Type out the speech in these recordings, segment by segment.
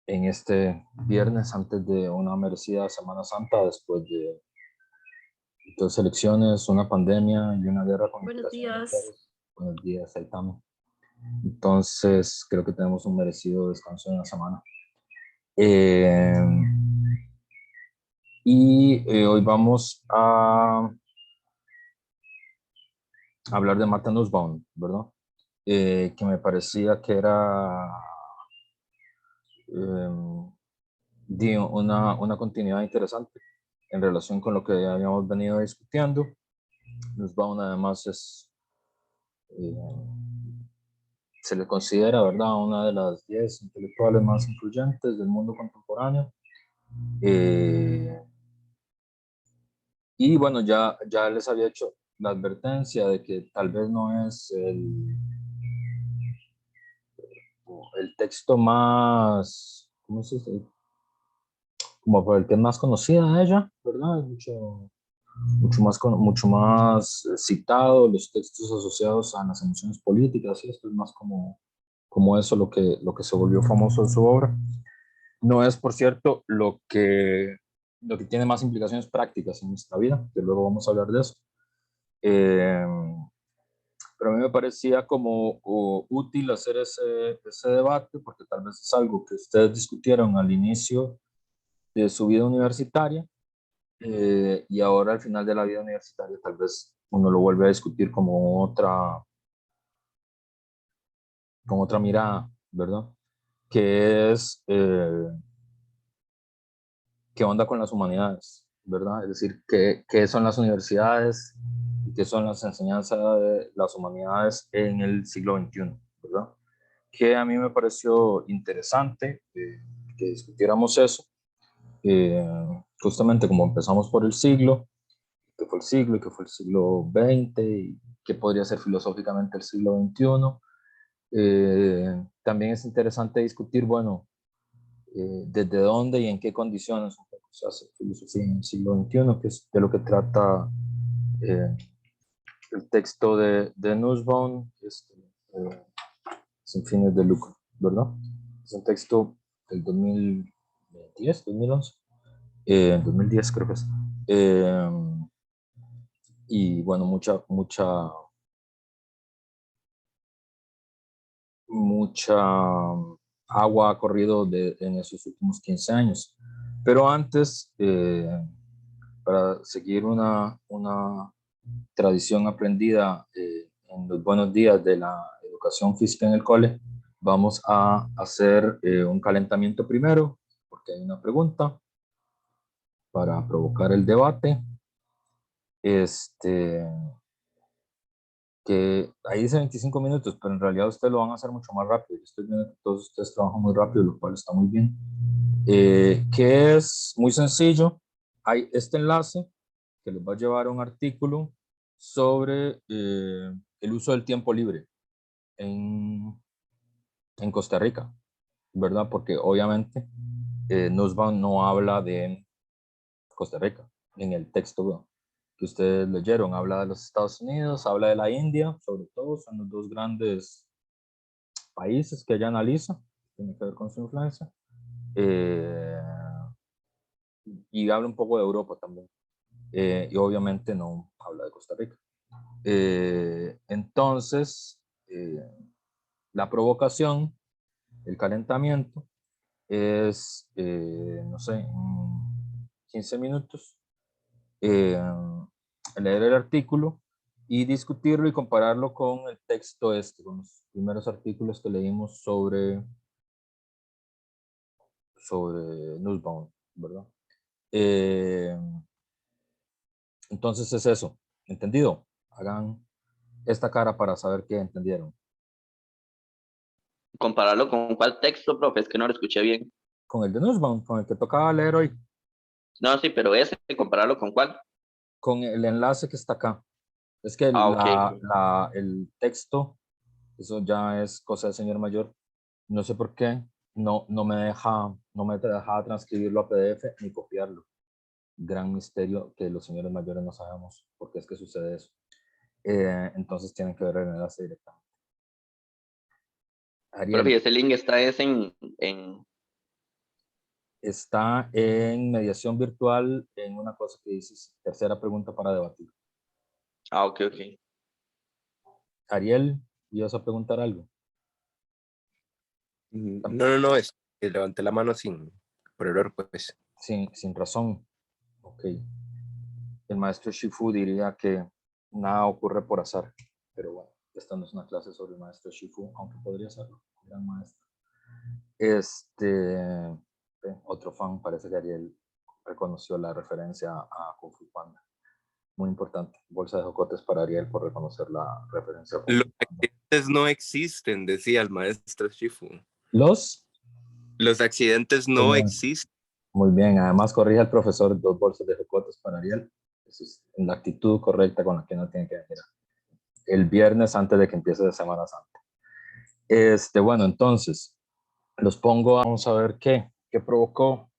en este viernes antes de una merecida Semana Santa, después de dos elecciones, una pandemia y una guerra con Buenos operaciones días. militares. Buenos días, Saitama. Entonces, creo que tenemos un merecido descanso en la semana. Hoy vamos a hablar de Martha Nussbaum, ¿verdad? Que me parecía que era una continuidad interesante en relación con lo que habíamos venido discutiendo. Nussbaum además se le considera, ¿verdad?, una de las 10 intelectuales más influyentes del mundo contemporáneo. Y bueno, ya les había hecho la advertencia de que tal vez no es el texto más, ¿cómo se dice? Como por el que es más conocida de ella, ¿verdad? Mucho más citado, los textos asociados a las emociones políticas, y esto es más como eso lo que se volvió famoso en su obra. No es, por cierto, lo que tiene más implicaciones prácticas en nuestra vida, que luego vamos a hablar de eso. Pero a mí me parecía como útil hacer ese debate, porque tal vez es algo que ustedes discutieron al inicio de su vida universitaria, y ahora al final de la vida universitaria tal vez uno lo vuelve a discutir con otra mirada, ¿verdad? Que es qué onda con las humanidades, ¿verdad? Es decir, qué son las universidades y qué son las enseñanzas de las humanidades en el siglo XXI, ¿verdad? Que a mí me pareció interesante que discutiéramos eso, justamente como empezamos por el siglo, qué fue el siglo y qué fue el siglo XX y qué podría ser filosóficamente el siglo XXI. También es interesante discutir, bueno, desde dónde y en qué condiciones se hace filosofía en el siglo XXI, que es de lo que trata eh, el texto de Nussbaum, Sin fines de lucro, ¿verdad? Es un texto del 2010, 2011, 2010 creo que es. Y bueno, mucha agua ha corrido en esos últimos 15 años. Pero antes, para seguir una tradición aprendida en los buenos días de la educación física en el cole, vamos a hacer un calentamiento primero, porque hay una pregunta para provocar el debate. Que ahí dice 25 minutos, pero en realidad ustedes lo van a hacer mucho más rápido. Estoy viendo que todos ustedes trabajan muy rápido, lo cual está muy bien. Que es muy sencillo. Hay este enlace que les va a llevar a un artículo sobre el uso del tiempo libre en, en Costa Rica, ¿verdad? Porque obviamente Nussbaum no habla de Costa Rica en el texto que ustedes leyeron. Habla de los Estados Unidos, habla de la India, sobre todo, son los dos grandes países que ella analiza, tiene que ver con su influencia. Y habla un poco de Europa también. Y obviamente no habla de Costa Rica. Entonces, la provocación, el calentamiento, es, no sé, 15 minutos, leer el artículo y discutirlo y compararlo con el texto con los primeros artículos que leímos sobre Nussbaum, ¿verdad? Entonces es eso, ¿entendido? Hagan esta cara para saber que entendieron. Compararlo con cuál texto, profe, es que no lo escuché bien. Con el de Nussbaum, con el que tocaba leer hoy, No, sí, pero ese, compararlo con cuál. con el enlace que está acá. Es que Ok. el texto, eso ya es cosa del señor mayor. No sé por qué no me deja transcribirlo a PDF ni copiarlo. Gran misterio que los señores mayores no sabemos por qué es que sucede eso. Entonces tienen que ver el enlace directamente. Profe, Ariel, ese link está en está en mediación virtual en una cosa que dice tercera pregunta para debatir. Ah, ok, ok. Ariel, ¿ibas a preguntar algo? No, levanté la mano por error, pues. Sin razón. Ok. El maestro Shifu diría que nada ocurre por azar, pero bueno, esta no es una clase sobre el maestro Shifu, aunque podría serlo, gran maestro. Otro fan, parece que Ariel reconoció la referencia a Kung Fu Panda. Muy importante. Bolsa de jocotes para Ariel por reconocer la referencia a Kung Los Fu Panda. accidentes no existen, decía el maestro Shifu. Los accidentes no existen. Muy bien, además corrige al profesor 2 bolsas de jocotes para Ariel. Eso es la actitud correcta con la que uno tiene que venir el viernes antes de que empiece de Semana Santa. Bueno, entonces, los pongo, vamos a ver qué provocó.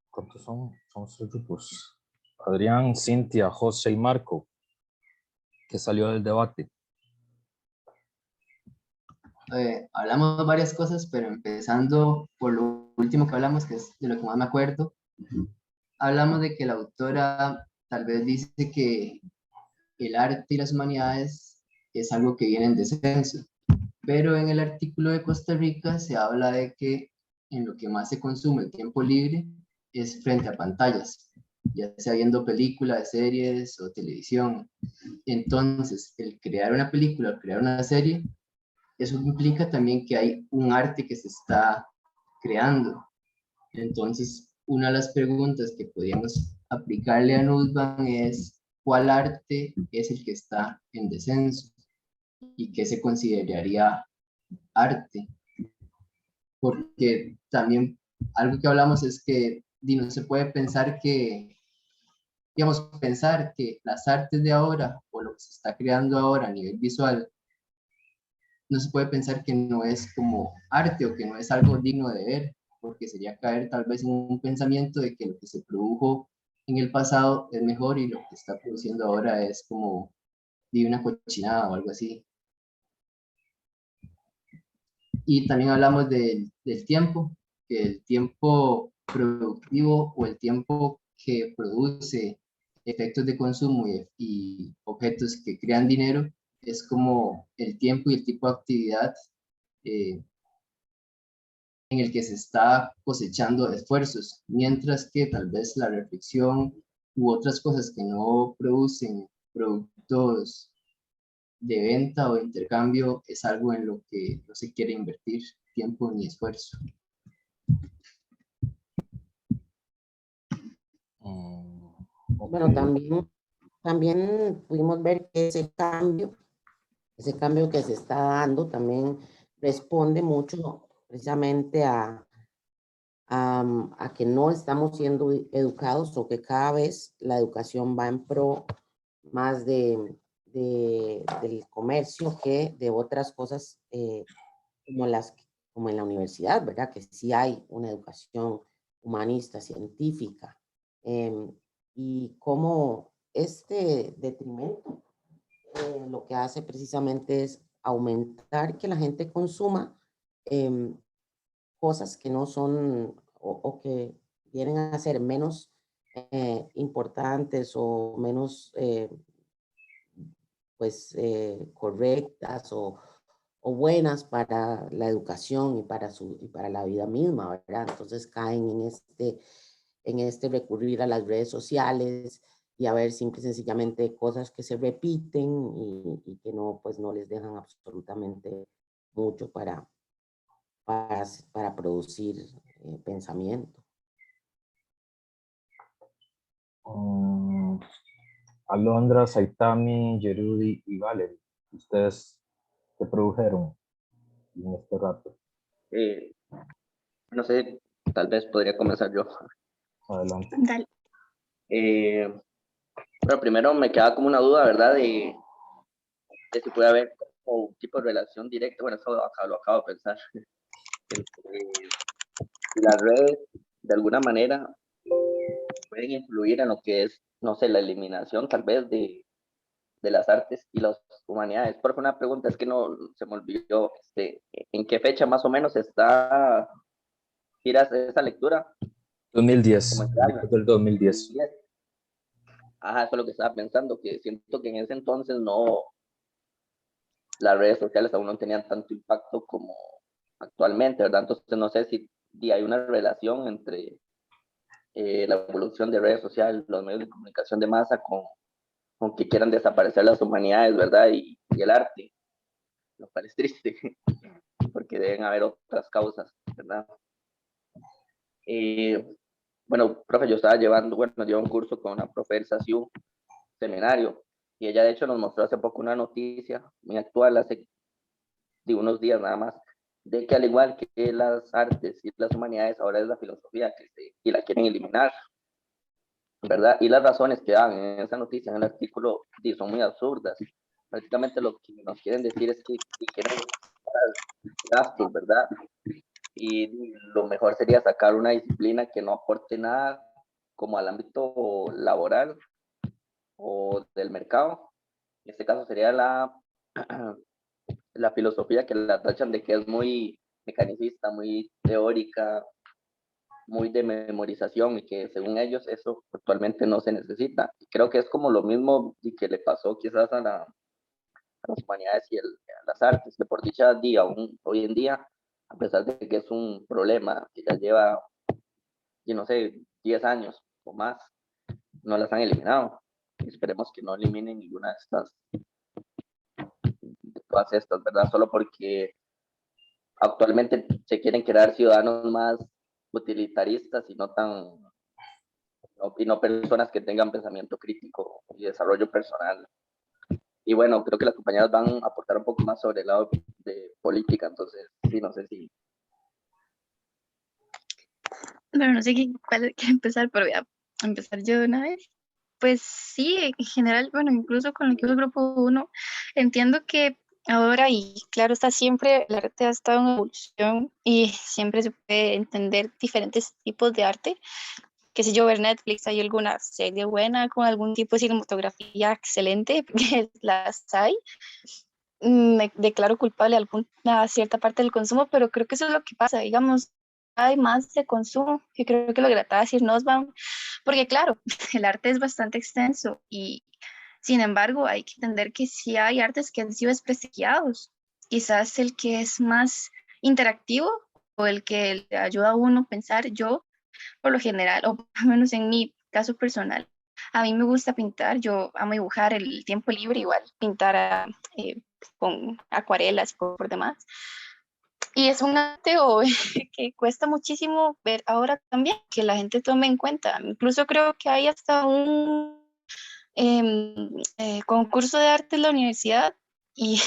¿Cuántos son? Son 3 grupos. Adrián, Cintia, José y Marco, que salió del debate. Hablamos varias cosas, pero empezando por lo último que hablamos, que es de lo que más me acuerdo, hablamos de que la autora tal vez dice que el arte y las humanidades es algo que viene en descenso, pero en el artículo de Costa Rica se habla de que en lo que más se consume el tiempo libre es frente a pantallas, ya sea viendo películas, series o televisión. Entonces, el crear una película o crear una serie, eso implica también que hay un arte que se está creando. Entonces, una de las preguntas que podríamos aplicarle a Nussbaum es ¿cuál arte es el que está en descenso? ¿Y qué se consideraría arte? Porque también algo que hablamos es que no se puede pensar que, digamos, pensar que las artes de ahora o lo que se está creando ahora a nivel visual, no se puede pensar que no es como arte o que no es algo digno de ver, porque sería caer tal vez en un pensamiento de que lo que se produjo en el pasado es mejor y lo que está produciendo ahora es como de una cochinada o algo así. Y también hablamos del tiempo, que el tiempo productivo o el tiempo que produce efectos de consumo y objetos que crean dinero es como el tiempo y el tipo de actividad en el que se está cosechando esfuerzos, mientras que tal vez la reflexión u otras cosas que no producen productos de venta o de intercambio es algo en lo que no se quiere invertir tiempo ni esfuerzo. Okay. Bueno, también pudimos ver que ese cambio que se está dando también responde mucho precisamente a que no estamos siendo educados o que cada vez la educación va en pro más del comercio que de otras cosas como en la universidad, ¿verdad? Que sí hay una educación humanista, científica, y cómo este detrimento lo que hace precisamente es aumentar que la gente consuma cosas que no son o que vienen a ser menos importantes o menos correctas o buenas para la educación y para la vida misma, ¿verdad? Entonces caen en este recurrir a las redes sociales y a ver simple y sencillamente cosas que se repiten y que no, pues no les dejan absolutamente mucho para producir pensamiento. Alondra, Saitami, Yerudi y Valerie, ¿ustedes qué produjeron en este rato? No sé, tal vez podría comenzar yo. Adelante. Dale. Pero primero me queda como una duda, ¿verdad? De si puede haber como un tipo de relación directa. Bueno, eso lo acabo de pensar. Si las redes, de alguna manera, pueden influir en lo que es, no sé, la eliminación tal vez de de las artes y las humanidades. Por una pregunta, es que no se me olvidó, ¿en qué fecha más o menos está esa lectura? 2010, ¿Cómo en qué año? del 2010. Ajá, eso es lo que estaba pensando, que siento que en ese entonces no, las redes sociales aún no tenían tanto impacto como actualmente, ¿verdad? Entonces no sé si hay una relación entre la evolución de redes sociales, los medios de comunicación de masa con que quieran desaparecer las humanidades, ¿verdad? Y el arte, lo cual es triste, porque deben haber otras causas, ¿verdad? Bueno, profe, yo estaba llevo un curso con una profe del SACIU, seminario, y ella de hecho nos mostró hace poco una noticia muy actual, hace de unos días nada más, de que al igual que las artes y las humanidades, ahora es la filosofía y la quieren eliminar, ¿verdad? Y las razones que dan en esa noticia, en el artículo, son muy absurdas. Prácticamente lo que nos quieren decir es que quieren gastos, ¿verdad? Y lo mejor sería sacar una disciplina que no aporte nada como al ámbito laboral o del mercado. En este caso sería la filosofía, que la tachan de que es muy mecanicista, muy teórica, muy de memorización, y que según ellos eso actualmente no se necesita. Y creo que es como lo mismo y que le pasó quizás a las humanidades y a las artes, que por dicha día, hoy en día, a pesar de que es un problema que ya lleva, yo no sé, 10 años o más, no las han eliminado. Y esperemos que no eliminen ninguna de todas estas, ¿verdad? Solo porque actualmente se quieren crear ciudadanos más utilitaristas y no personas que tengan pensamiento crítico y desarrollo personal. Y bueno, creo que las compañeras van a aportar un poco más sobre el lado de política, entonces sí, no sé si... Bueno, no sé cuál quiere empezar, pero voy a empezar yo de una vez. Pues sí, en general, bueno, incluso con lo que es el grupo 1, entiendo que ahora, y claro, está siempre, el arte ha estado en evolución y siempre se puede entender diferentes tipos de arte. Que si yo ver Netflix, hay alguna serie buena con algún tipo de cinematografía excelente, que las hay. Me declaro culpable a alguna cierta parte del consumo, pero creo que eso es lo que pasa, digamos, hay más de consumo, que creo que lo que trataba de decir Nussbaum, porque claro, el arte es bastante extenso y sin embargo hay que entender que sí hay artes que han sido desprestigiados, quizás el que es más interactivo o el que le ayuda a uno a pensar. Yo por lo general, o por lo menos en mi caso personal, a mí me gusta pintar, yo amo dibujar, el tiempo libre igual, pintar con acuarelas por demás. Y es un arte que cuesta muchísimo ver ahora también, que la gente tome en cuenta. Incluso creo que hay hasta un concurso de arte en la universidad y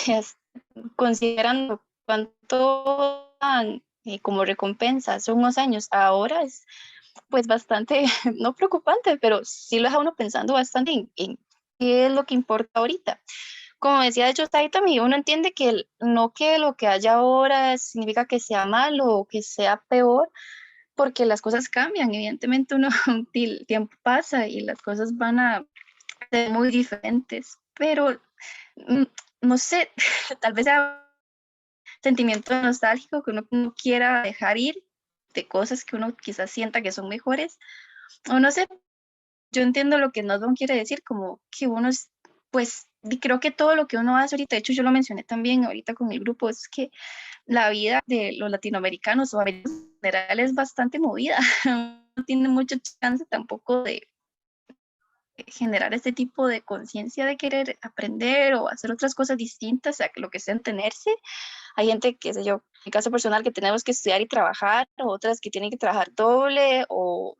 considerando cuánto dan como recompensa hace unos años, ahora es pues bastante, no preocupante, pero sí lo deja uno pensando bastante en qué es lo que importa ahorita. Como decía de hecho también, uno entiende que no que lo que haya ahora significa que sea malo o que sea peor, porque las cosas cambian, evidentemente el tiempo pasa y las cosas van a ser muy diferentes, pero no sé, tal vez sea sentimiento nostálgico que uno no quiera dejar ir de cosas que uno quizás sienta que son mejores, o no sé, yo entiendo lo que Nodon quiere decir, como que uno es, pues, creo que todo lo que uno hace ahorita, de hecho yo lo mencioné también ahorita con el grupo, es que la vida de los latinoamericanos o americanos en general es bastante movida, no tiene mucho chance tampoco de generar este tipo de conciencia de querer aprender o hacer otras cosas distintas a lo que sea tenerse. Hay gente, qué sé yo, en mi caso personal, que tenemos que estudiar y trabajar, o otras que tienen que trabajar doble o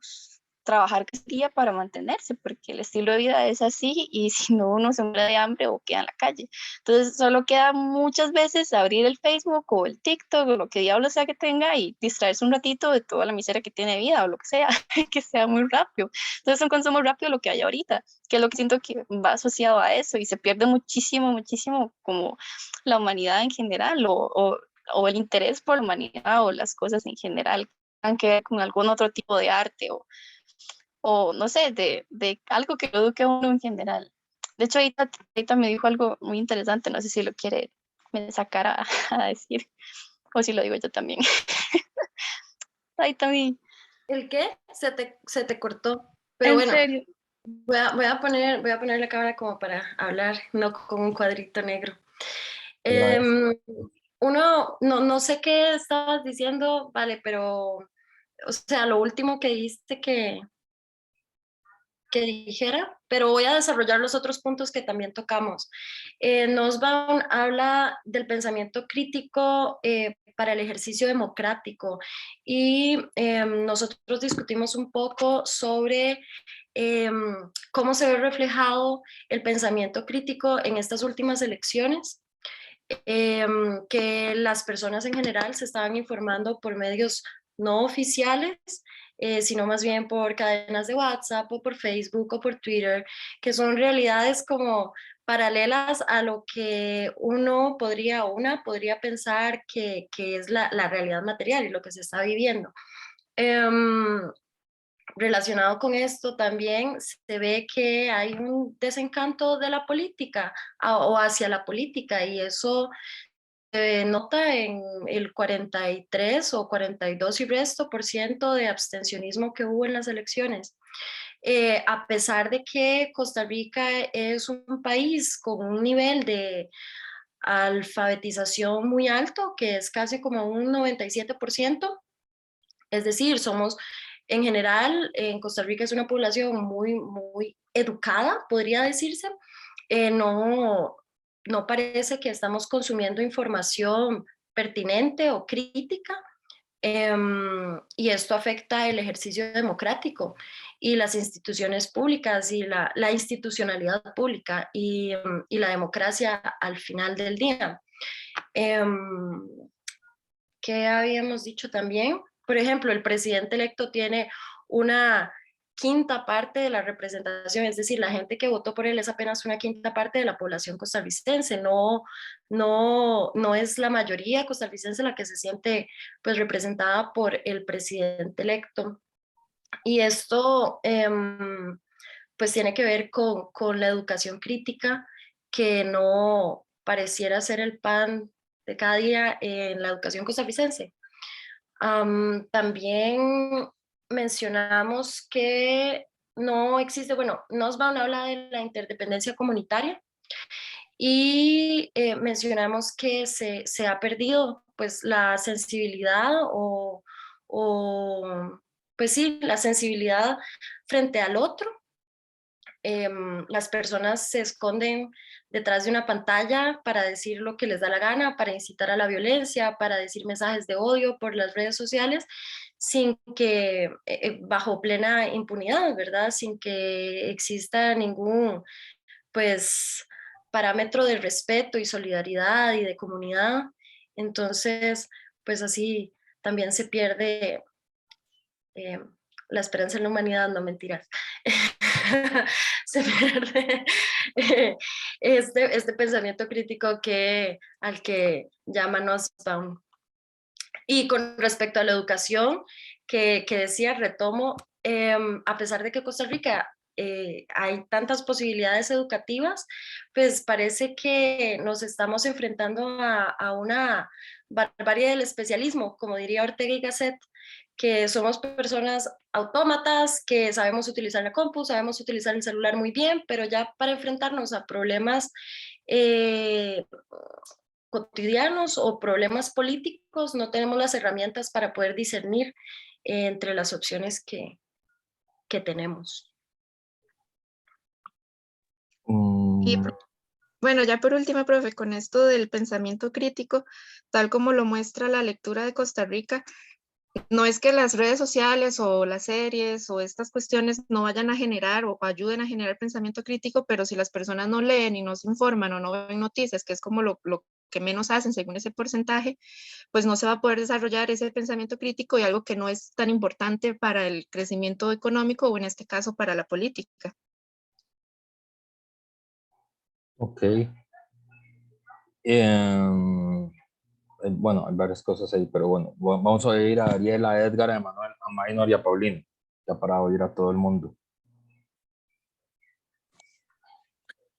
trabajar que día para mantenerse, porque el estilo de vida es así y si no uno se muere de hambre o queda en la calle. Entonces solo queda muchas veces abrir el Facebook o el TikTok o lo que diablo sea que tenga y distraerse un ratito de toda la miseria que tiene vida o lo que sea, que sea muy rápido. Entonces es un consumo rápido lo que hay ahorita, que es lo que siento que va asociado a eso y se pierde muchísimo, muchísimo como la humanidad en general o el interés por la humanidad o las cosas en general, que ver con algún otro tipo de arte o no sé, de algo que lo eduque a uno en general. De hecho, ahorita me dijo algo muy interesante, no sé si lo quiere me sacar a decir, o si lo digo yo también. Ahí también. ¿El qué? Se te cortó. Pero En bueno, serio. voy a poner la cámara como para hablar, no con un cuadrito negro. No sé qué estabas diciendo, vale, pero, o sea, lo último que dijiste que dijera, pero voy a desarrollar los otros puntos que también tocamos. Nussbaum habla del pensamiento crítico para el ejercicio democrático y nosotros discutimos un poco sobre cómo se ve reflejado el pensamiento crítico en estas últimas elecciones. Que las personas en general se estaban informando por medios no oficiales, sino más bien por cadenas de WhatsApp o por Facebook o por Twitter, que son realidades como paralelas a lo que una podría pensar que es la realidad material y lo que se está viviendo. Relacionado con esto también se ve que hay un desencanto de la política o hacia la política, y eso se nota en el 43 o 42 y resto por ciento de abstencionismo que hubo en las elecciones. A pesar de que Costa Rica es un país con un nivel de alfabetización muy alto, que es casi como un 97%, es decir, somos en general, en Costa Rica es una población muy educada, podría decirse. No parece que estamos consumiendo información pertinente o crítica, y esto afecta el ejercicio democrático y las instituciones públicas y la institucionalidad pública y la democracia al final del día. ¿Qué habíamos dicho también? Por ejemplo, el presidente electo tiene una quinta parte de la representación, es decir, la gente que votó por él es apenas una quinta parte de la población costarricense, no es la mayoría costarricense la que se siente pues representada por el presidente electo. Y esto pues tiene que ver con la educación crítica, que no pareciera ser el pan de cada día en la educación costarricense. También mencionamos que no existe, bueno, Nussbaum habla de la interdependencia comunitaria y mencionamos que se ha perdido pues la sensibilidad pues sí, la sensibilidad frente al otro. Las personas se esconden detrás de una pantalla para decir lo que les da la gana, para incitar a la violencia, para decir mensajes de odio por las redes sociales, sin que, bajo plena impunidad, ¿verdad? Sin que exista ningún, pues, parámetro de respeto y solidaridad y de comunidad. Entonces, pues así también se pierde la esperanza en la humanidad, no mentiras. Se pierde este pensamiento crítico al que llama Nussbaum. Y con respecto a la educación, que decía, retomo, a pesar de que Costa Rica hay tantas posibilidades educativas, pues parece que nos estamos enfrentando a una barbarie del especialismo, como diría Ortega y Gasset, que somos personas autómatas, que sabemos utilizar la compu, sabemos utilizar el celular muy bien, pero ya para enfrentarnos a problemas cotidianos o problemas políticos no tenemos las herramientas para poder discernir entre las opciones que tenemos. Y bueno, ya por último, profe, con esto del pensamiento crítico, tal como lo muestra la lectura de Costa Rica, no es que las redes sociales o las series o estas cuestiones no vayan a generar o ayuden a generar pensamiento crítico, pero si las personas no leen y no se informan o no ven noticias, que es como lo que menos hacen según ese porcentaje, pues no se va a poder desarrollar ese pensamiento crítico y algo que no es tan importante para el crecimiento económico o en este caso para la política. Ok. Bueno, hay varias cosas ahí, pero bueno, vamos a oír a Ariel, a Edgar, a Emanuel, a Maynor y a Paulino, ya para oír a todo el mundo.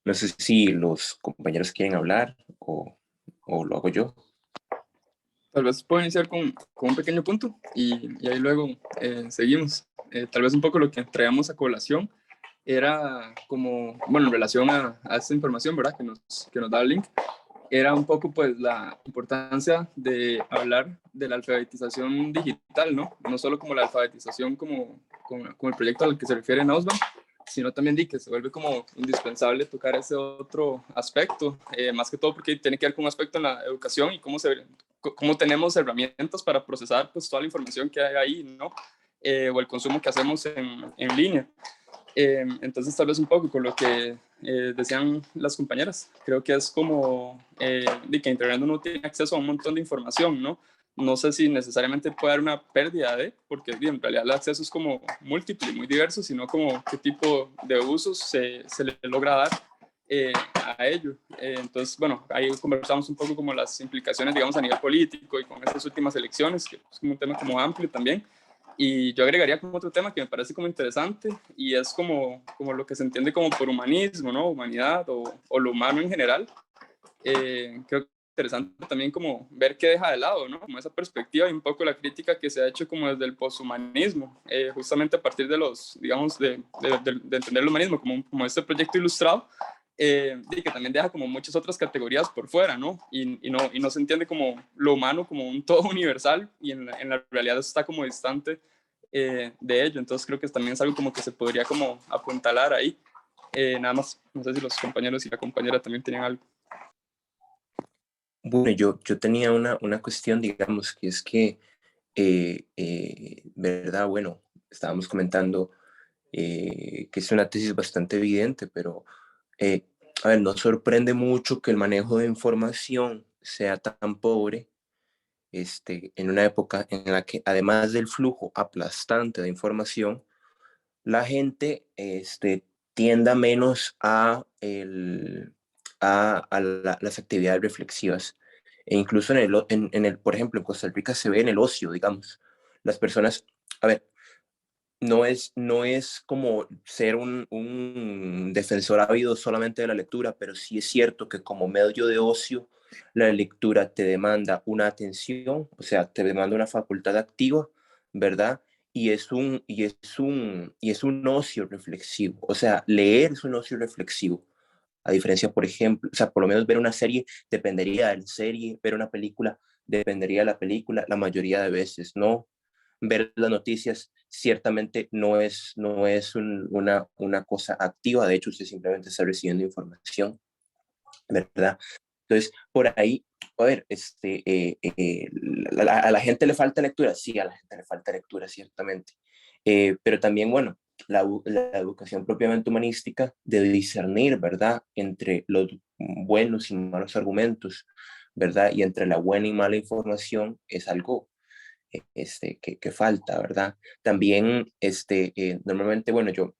No sé si los compañeros quieren hablar o lo hago yo. Tal vez puedo iniciar con un pequeño punto y ahí luego seguimos. Tal vez un poco lo que traíamos a colación era como, bueno, en relación a esta información, ¿verdad? Que nos da el link, era un poco pues la importancia de hablar de la alfabetización digital, ¿no? No solo como la alfabetización como el proyecto al que se refiere Nausban, sino también que se vuelve como indispensable tocar ese otro aspecto, más que todo porque tiene que ver con un aspecto en la educación y cómo tenemos herramientas para procesar pues toda la información que hay ahí, ¿no? O el consumo que hacemos en línea. Entonces, tal vez un poco con lo que decían las compañeras, creo que es como de que Internet uno tiene acceso a un montón de información, ¿no? No sé si necesariamente puede haber una pérdida porque en realidad el acceso es como múltiple, muy diverso, sino como qué tipo de usos se le logra dar a ello. Entonces, bueno, ahí conversamos un poco como las implicaciones, digamos, a nivel político y con estas últimas elecciones, que es como un tema como amplio también. Y yo agregaría como otro tema que me parece como interesante y es como lo que se entiende como por humanismo, ¿no? Humanidad o lo humano en general. Creo que es interesante también como ver qué deja de lado, ¿no? Como esa perspectiva y un poco la crítica que se ha hecho como desde el poshumanismo, justamente a partir de los, digamos, de entender el humanismo como este proyecto ilustrado, y que también deja como muchas otras categorías por fuera, ¿no? Y no se entiende como lo humano como un todo universal y en la realidad eso está como distante de ello. Entonces creo que también es algo como que se podría como apuntalar ahí. Nada más, no sé si los compañeros y la compañera también tienen algo. Bueno, yo tenía una cuestión, digamos, que es que, ¿verdad? Bueno, estábamos comentando que es una tesis bastante evidente, pero, a ver, nos sorprende mucho que el manejo de información sea tan pobre en una época en la que, además del flujo aplastante de información, la gente tienda menos a las actividades reflexivas. E incluso por ejemplo, en Costa Rica se ve en el ocio, digamos. Las personas, a ver, no es como ser un defensor ávido solamente de la lectura, pero sí es cierto que como medio de ocio, la lectura te demanda una atención, o sea, te demanda una facultad activa, ¿verdad? Y es un ocio reflexivo. O sea, leer es un ocio reflexivo. A diferencia, por ejemplo, o sea, por lo menos ver una serie dependería de la serie, ver una película dependería de la película, la mayoría de veces, ¿no? Ver las noticias ciertamente no es una cosa activa, de hecho usted simplemente está recibiendo información, ¿verdad? Entonces, por ahí, a ver, a la gente le falta lectura, sí, a la gente le falta lectura, ciertamente. Pero también, bueno, la educación propiamente humanística debe discernir, ¿verdad?, entre los buenos y malos argumentos, ¿verdad? Y entre la buena y mala información es algo que falta, ¿verdad? También, normalmente, bueno, yo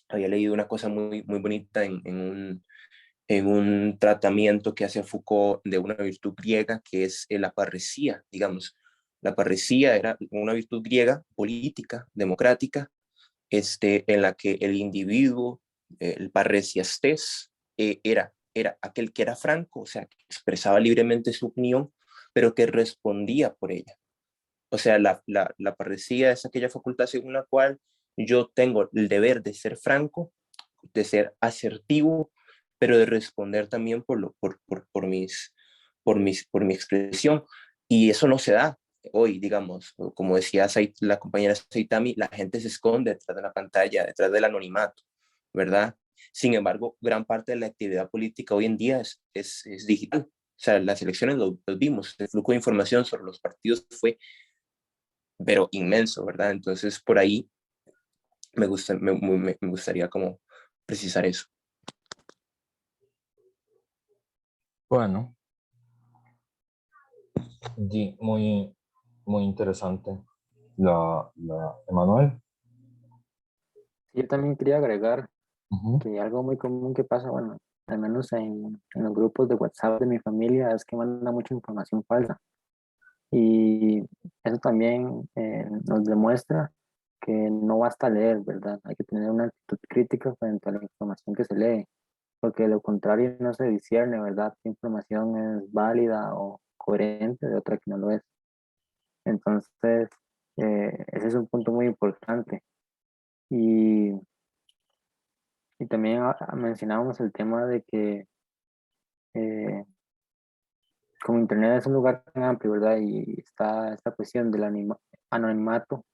había leído una cosa muy, muy bonita en un tratamiento que hace Foucault de una virtud griega que es la parresía, digamos. La parresía era una virtud griega política, democrática, en la que el individuo, el parresiastés, era aquel que era franco, o sea, que expresaba libremente su opinión, pero que respondía por ella. O sea, la parresía es aquella facultad según la cual yo tengo el deber de ser franco, de ser asertivo, pero de responder también por mi expresión. Y eso no se da hoy, digamos, como decía la compañera Saitami, la gente se esconde detrás de la pantalla, detrás del anonimato, ¿verdad? Sin embargo, gran parte de la actividad política hoy en día es digital. O sea, las elecciones lo vimos, el flujo de información sobre los partidos fue, pero inmenso, ¿verdad? Entonces, por ahí me gustaría como precisar eso. Bueno, muy, muy interesante Emanuel. Yo también quería agregar Ujú. que algo muy común que pasa, bueno, al menos en los grupos de WhatsApp de mi familia, es que manda mucha información falsa. Y eso también nos demuestra que no basta leer, ¿verdad? Hay que tener una actitud crítica frente a la información que se lee. porque de lo contrario no se discierne, ¿verdad? ¿Qué información es válida o coherente de otra que no lo es? Entonces, ese es un punto muy importante. Y también mencionábamos el tema de que como Internet es un lugar tan amplio, ¿verdad? Y está esta cuestión del anonimato,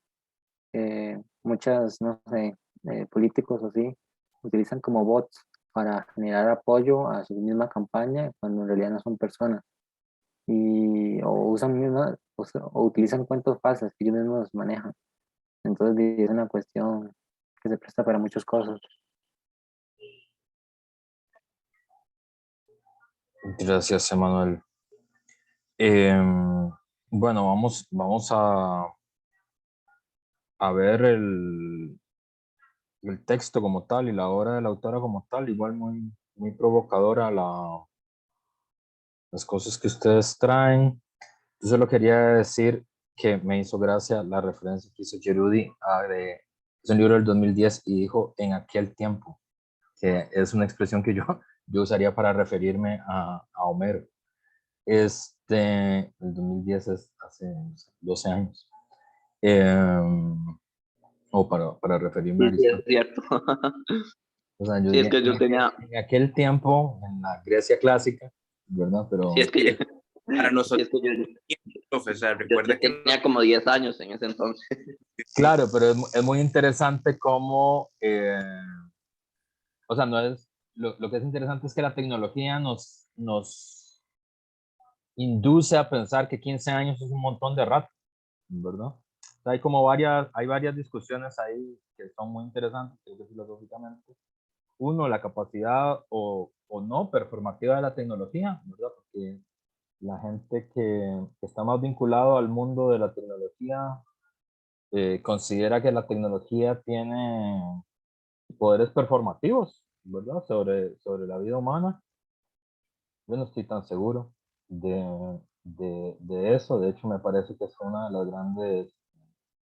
muchas, no sé, políticos así, utilizan como bots para generar apoyo a su misma campaña cuando en realidad no son personas. O usan o utilizan cuentos falsos que ellos mismos manejan. Entonces es una cuestión que se presta para muchas cosas. Gracias, Emanuel. Bueno, vamos a ver el texto como tal y la obra de la autora como tal, igual muy provocadora las cosas que ustedes traen. Yo solo quería decir que me hizo gracia la referencia que hizo Gerudi es un libro del 2010 y dijo en aquel tiempo, que es una expresión que yo usaría para referirme a Homero. El 2010 es hace 12 años. O para referirme a Sí, sí, es Aristóteles. cierto. O sea, yo Sí, es diría, que yo tenía, en aquel tiempo, en la Grecia clásica, ¿verdad? Pero sí, es que yo, Para sí, nosotros, es que profe, o sea, yo recuerda que tenía como 10 años en ese entonces. claro, pero es muy interesante cómo, o sea, no es, lo que es interesante es que la tecnología nos induce a pensar que 15 años es un montón de rato, ¿verdad? O sea, hay varias discusiones ahí que son muy interesantes, creo que filosóficamente. Uno, la capacidad o no performativa de la tecnología, ¿verdad? Porque la gente que está más vinculado al mundo de la tecnología considera que la tecnología tiene poderes performativos, ¿verdad? Sobre la vida humana. Yo no estoy tan seguro de eso. De hecho, me parece que es una de las grandes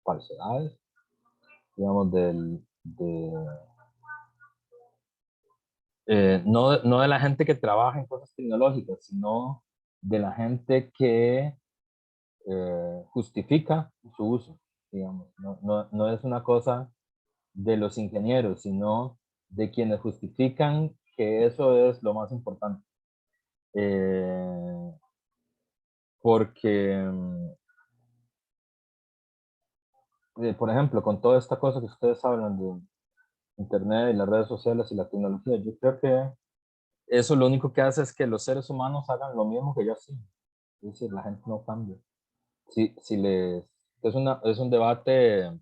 falsedades, digamos, no de la gente que trabaja en cosas tecnológicas, sino de la gente que justifica su uso, digamos. No es una cosa de los ingenieros, sino de quienes justifican que eso es lo más importante. Porque, por ejemplo, con toda esta cosa que ustedes hablan de Internet y las redes sociales y la tecnología, yo creo que eso lo único que hace es que los seres humanos hagan lo mismo que ya hacían. Es decir, la gente no cambia. Es un debate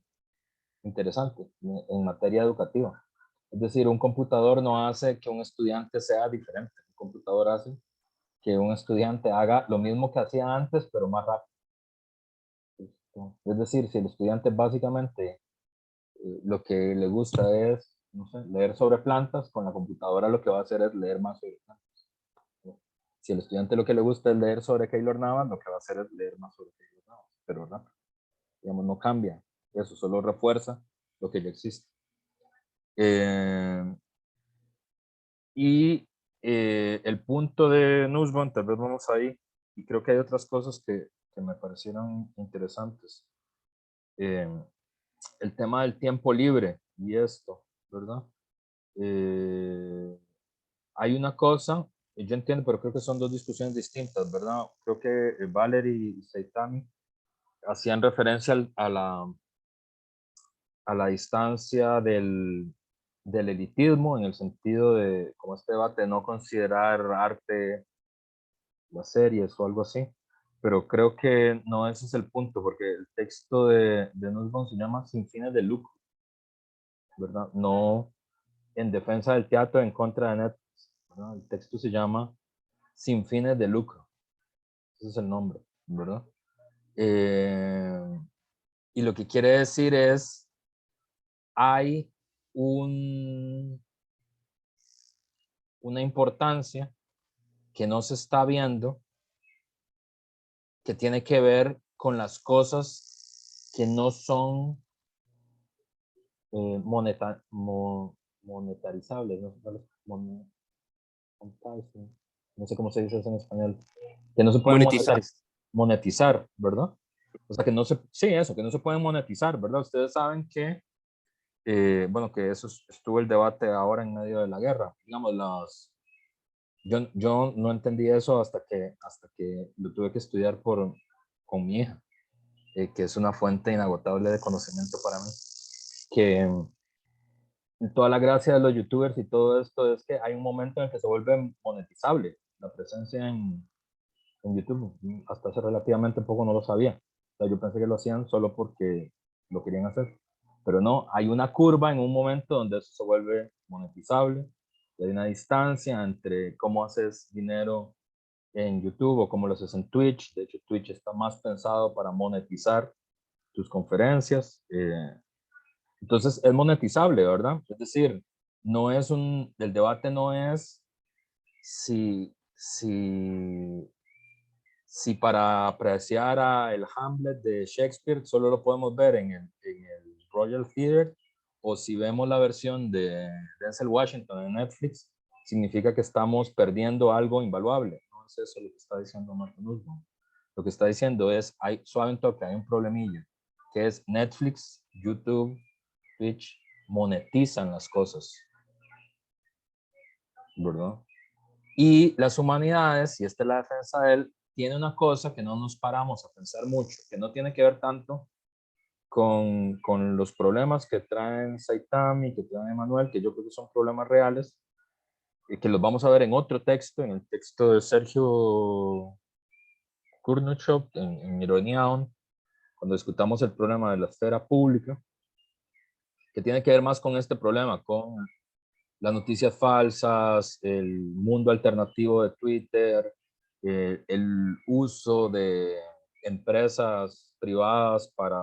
interesante en materia educativa. Es decir, un computador no hace que un estudiante sea diferente. Un computador hace que un estudiante haga lo mismo que hacía antes, pero más rápido. Es decir, si el estudiante básicamente lo que le gusta es, no sé, leer sobre plantas, con la computadora lo que va a hacer es leer más sobre plantas. Si el estudiante lo que le gusta es leer sobre Keylor Navas, lo que va a hacer es leer más sobre Keylor Navas, pero rápido. Digamos, no cambia. Eso solo refuerza lo que ya existe. El punto de Nussbaum, tal vez vamos ahí, y creo que hay otras cosas que me parecieron interesantes. El tema del tiempo libre y esto, ¿verdad? Hay una cosa, yo entiendo, pero creo que son dos discusiones distintas, ¿verdad? Creo que Valerie y Seitami hacían referencia a la distancia del elitismo, en el sentido de, como este debate, de no considerar arte las series o algo así, pero creo que no ese es el punto, porque el texto de Nussbaum se llama Sin fines de lucro, ¿verdad? No en defensa del teatro en contra de Netflix, ¿verdad? El texto se llama Sin fines de lucro, ese es el nombre, ¿verdad? Y lo que quiere decir es, hay una importancia que no se está viendo, que tiene que ver con las cosas que no son monetarizables, ¿no? no sé cómo se dice eso en español, que no se pueden Monetizar. monetizar, ¿verdad? O sea, que no se, sí, eso, que no se pueden monetizar, ¿verdad? Ustedes saben que, bueno, que eso estuvo el debate ahora en medio de la guerra. Digamos, yo no entendí eso hasta que lo tuve que estudiar con mi hija, que es una fuente inagotable de conocimiento para mí, que toda la gracia de los youtubers y todo esto es que hay un momento en el que se vuelve monetizable la presencia en YouTube. Hasta hace relativamente poco no lo sabía. O sea, yo pensé que lo hacían solo porque lo querían hacer. Pero no, hay una curva en un momento donde eso se vuelve monetizable. Y hay una distancia entre cómo haces dinero en YouTube o cómo lo haces en Twitch. De hecho, Twitch está más pensado para monetizar tus conferencias. Entonces, es monetizable, ¿verdad? Es decir, el debate no es si para apreciar a el Hamlet de Shakespeare solo lo podemos ver en el Royal Theatre, o si vemos la versión de Denzel Washington en Netflix, significa que estamos perdiendo algo invaluable. No es eso lo que está diciendo Martin Nussbaum. Lo que está diciendo es, suave un toque, hay un problemillo, que es Netflix, YouTube, Twitch, monetizan las cosas, ¿verdad? Y las humanidades, y esta es la defensa de él, tiene una cosa que no nos paramos a pensar mucho, que no tiene que ver tanto con los problemas que traen Saitama y que trae Manuel, que yo creo que son problemas reales, y que los vamos a ver en otro texto, en el texto de Sergio Kurnuchov, en Ironía On, cuando discutamos el problema de la esfera pública, que tiene que ver más con este problema, con las noticias falsas, el mundo alternativo de Twitter, el uso de empresas privadas para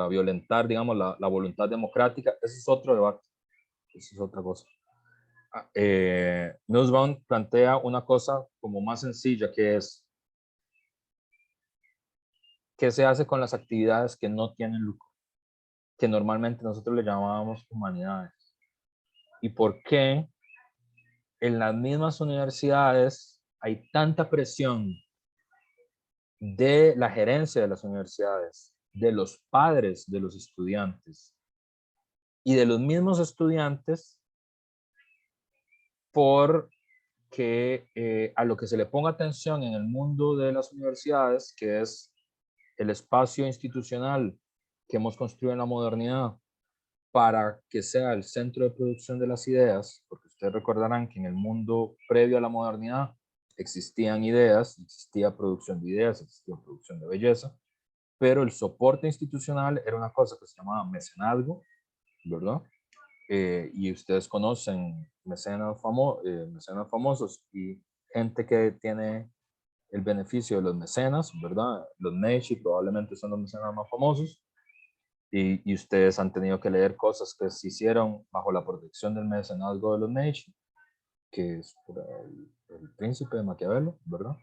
violentar, digamos, la voluntad democrática. Ese es otro debate, eso es otra cosa. Nussbaum plantea una cosa como más sencilla, que es ¿qué se hace con las actividades que no tienen lucro? Que normalmente nosotros le llamábamos humanidades. ¿Y por qué en las mismas universidades hay tanta presión de la gerencia de las universidades, de los padres de los estudiantes y de los mismos estudiantes porque a lo que se le ponga atención en el mundo de las universidades, que es el espacio institucional que hemos construido en la modernidad para que sea el centro de producción de las ideas, porque ustedes recordarán que en el mundo previo a la modernidad existían ideas, existía producción de ideas, existía producción de belleza, pero el soporte institucional era una cosa que se llamaba mecenazgo, ¿verdad? Y ustedes conocen mecenas famosos y gente que tiene el beneficio de los mecenas, ¿verdad? Los Medici probablemente son los mecenas más famosos, y ustedes han tenido que leer cosas que se hicieron bajo la protección del mecenazgo de los Medici, que es el príncipe de Maquiavelo, ¿verdad?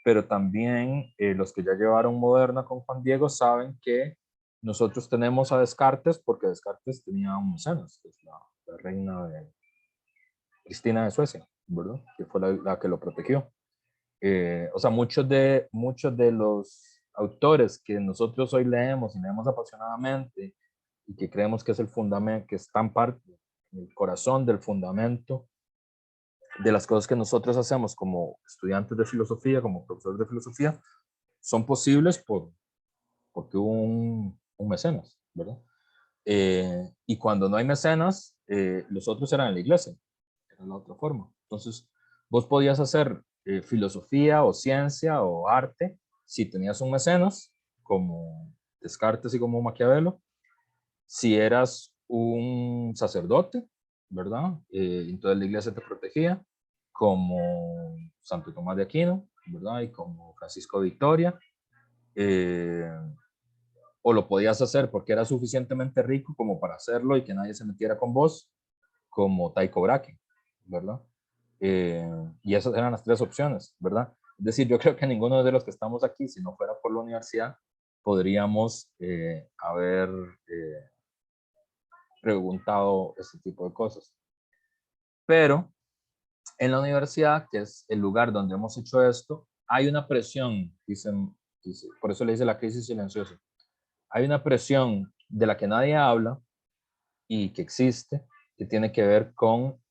Pero también los que ya llevaron Moderna con Juan Diego saben que nosotros tenemos a Descartes porque Descartes tenía un mecenas, que es la reina de Cristina de Suecia, ¿verdad? Que fue la que lo protegió. O sea, muchos de los autores que nosotros hoy leemos y leemos apasionadamente y que creemos que es el fundamento, que están parte, el corazón del fundamento de las cosas que nosotros hacemos como estudiantes de filosofía, como profesores de filosofía, son posibles porque hubo un mecenas, ¿verdad? Y cuando no hay mecenas, los otros eran en la iglesia, era la otra forma. Entonces, vos podías hacer filosofía o ciencia o arte si tenías un mecenas, como Descartes y como Maquiavelo, si eras un sacerdote, ¿verdad? Entonces la iglesia te protegía, como Santo Tomás de Aquino, ¿verdad? Y como Francisco de Victoria. O lo podías hacer porque eras suficientemente rico como para hacerlo y que nadie se metiera con vos, como Tycho Brahe, ¿verdad? Y esas eran las tres opciones, ¿verdad? Es decir, yo creo que ninguno de los que estamos aquí, si no fuera por la universidad, podríamos haber preguntado ese tipo de cosas. Pero en la universidad, que es el lugar donde hemos hecho esto, hay una presión, por eso le dice la crisis silenciosa. Hay una presión de la que nadie habla y que existe, que tiene que ver con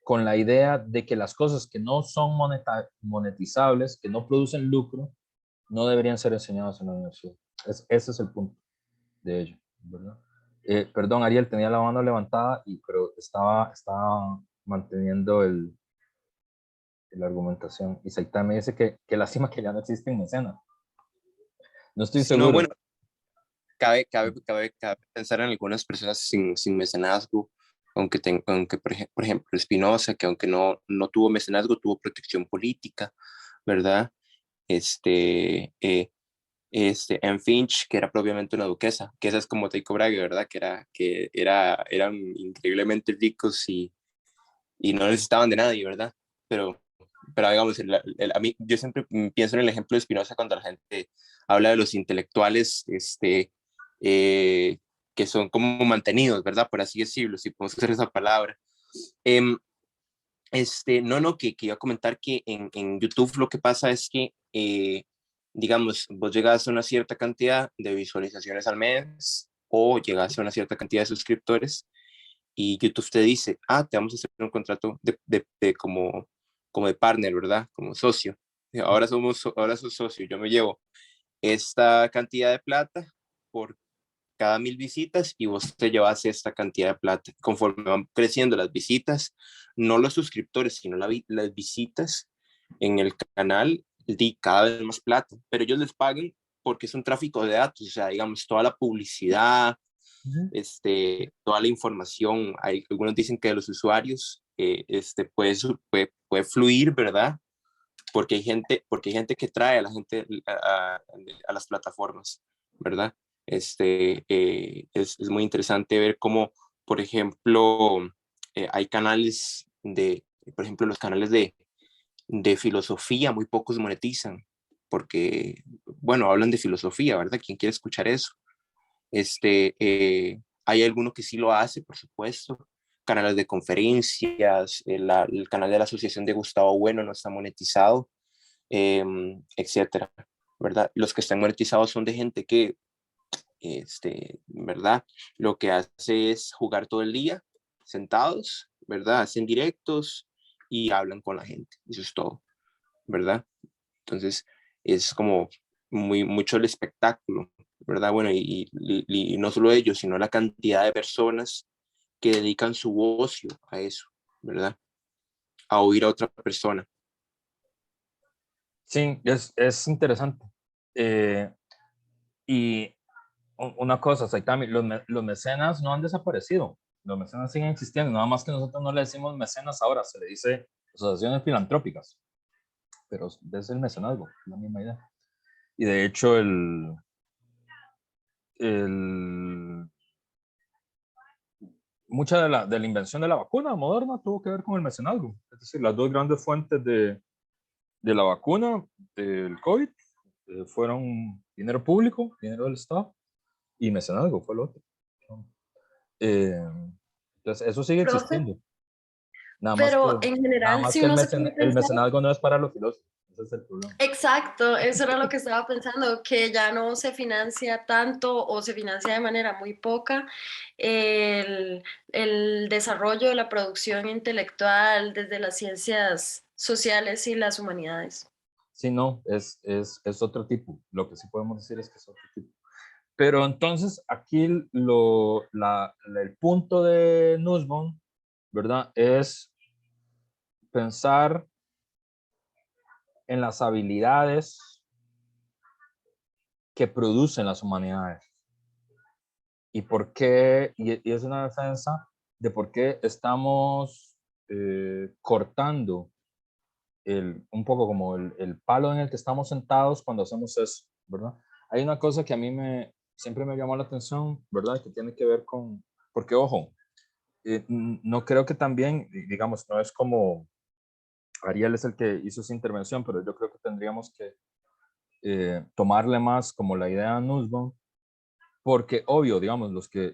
la idea de que las cosas que no son monetizables, que no producen lucro, no deberían ser enseñadas en la universidad. Ese es el punto de ello, ¿verdad? Perdón, Ariel, tenía la mano levantada, pero estaba manteniendo la argumentación. Y Saitán me dice que lástima que ya no existen mecenas. No estoy Sí, no, seguro. bueno, cabe pensar en algunas personas sin mecenazgo, aunque por ejemplo, Spinoza, que aunque no tuvo mecenazgo, tuvo protección política, ¿verdad? En Finch, que era propiamente una duquesa, que esa es como Tycho Brahe, ¿verdad? Eran increíblemente ricos y no necesitaban de nadie, ¿verdad? Pero digamos, a mí, yo siempre pienso en el ejemplo de Spinoza cuando la gente habla de los intelectuales, que son como mantenidos, ¿verdad? Por así decirlo, si podemos usar esa palabra. Que iba a comentar que en YouTube lo que pasa es que, digamos, vos llegas a una cierta cantidad de visualizaciones al mes o llegas a una cierta cantidad de suscriptores y YouTube te dice, te vamos a hacer un contrato como de partner, ¿verdad? Como socio. Ahora sos socio, yo me llevo esta cantidad de plata por cada 1000 visitas y vos te llevas esta cantidad de plata. Conforme van creciendo las visitas, no los suscriptores, sino las visitas en el canal, di cada vez más plata, pero ellos les pagan porque es un tráfico de datos, o sea, digamos, toda la publicidad, toda la información, algunos dicen que de los usuarios puede fluir, ¿verdad? Porque hay gente que trae a la gente a las plataformas, ¿verdad? Es muy interesante ver cómo, por ejemplo, hay canales por ejemplo, los canales de filosofía, muy pocos monetizan, porque, bueno, hablan de filosofía, ¿verdad? ¿Quién quiere escuchar eso? Hay alguno que sí lo hace, por supuesto, canales de conferencias, el canal de la Asociación de Gustavo Bueno no está monetizado, etcétera, ¿verdad? Los que están monetizados son de gente que, ¿verdad? Lo que hace es jugar todo el día, sentados, ¿verdad? Hacen directos y hablan con la gente, eso es todo, ¿verdad? Entonces, es como mucho el espectáculo, ¿verdad? Bueno, y no solo ellos, sino la cantidad de personas que dedican su ocio a eso, ¿verdad? A oír a otra persona. Sí, es interesante. Y una cosa, Saitami, los mecenas no han desaparecido. Los mecenas siguen existiendo, nada más que nosotros no le decimos mecenas ahora, se le dice asociaciones filantrópicas. Pero es el mecenazgo, la misma idea. Y de hecho, mucha de la invención de la vacuna moderna tuvo que ver con el mecenazgo. Es decir, las dos grandes fuentes de la vacuna del COVID fueron dinero público, dinero del Estado, y mecenazgo fue el otro. Entonces, eso sigue Profe, existiendo. Nada pero en general, más si que uno se puede el pensar, mecenazgo no es para los filósofos. Ese es el problema. exacto, eso era lo que estaba pensando, que ya no se financia tanto o se financia de manera muy poca el desarrollo de la producción intelectual desde las ciencias sociales y las humanidades. Sí, no, es otro tipo. Lo que sí podemos decir es que es otro tipo. Pero entonces aquí el punto de Nussbaum, ¿verdad? Es pensar en las habilidades que producen las humanidades. Y por qué, y es una defensa de por qué estamos cortando un poco como el palo en el que estamos sentados cuando hacemos eso, ¿verdad? Hay una cosa que a mí siempre me llamó la atención, ¿verdad? Que tiene que ver con, porque ojo, no creo que también, digamos, no es como Ariel es el que hizo esa intervención, pero yo creo que tendríamos que tomarle más como la idea de Nussbaum, porque obvio, digamos, los que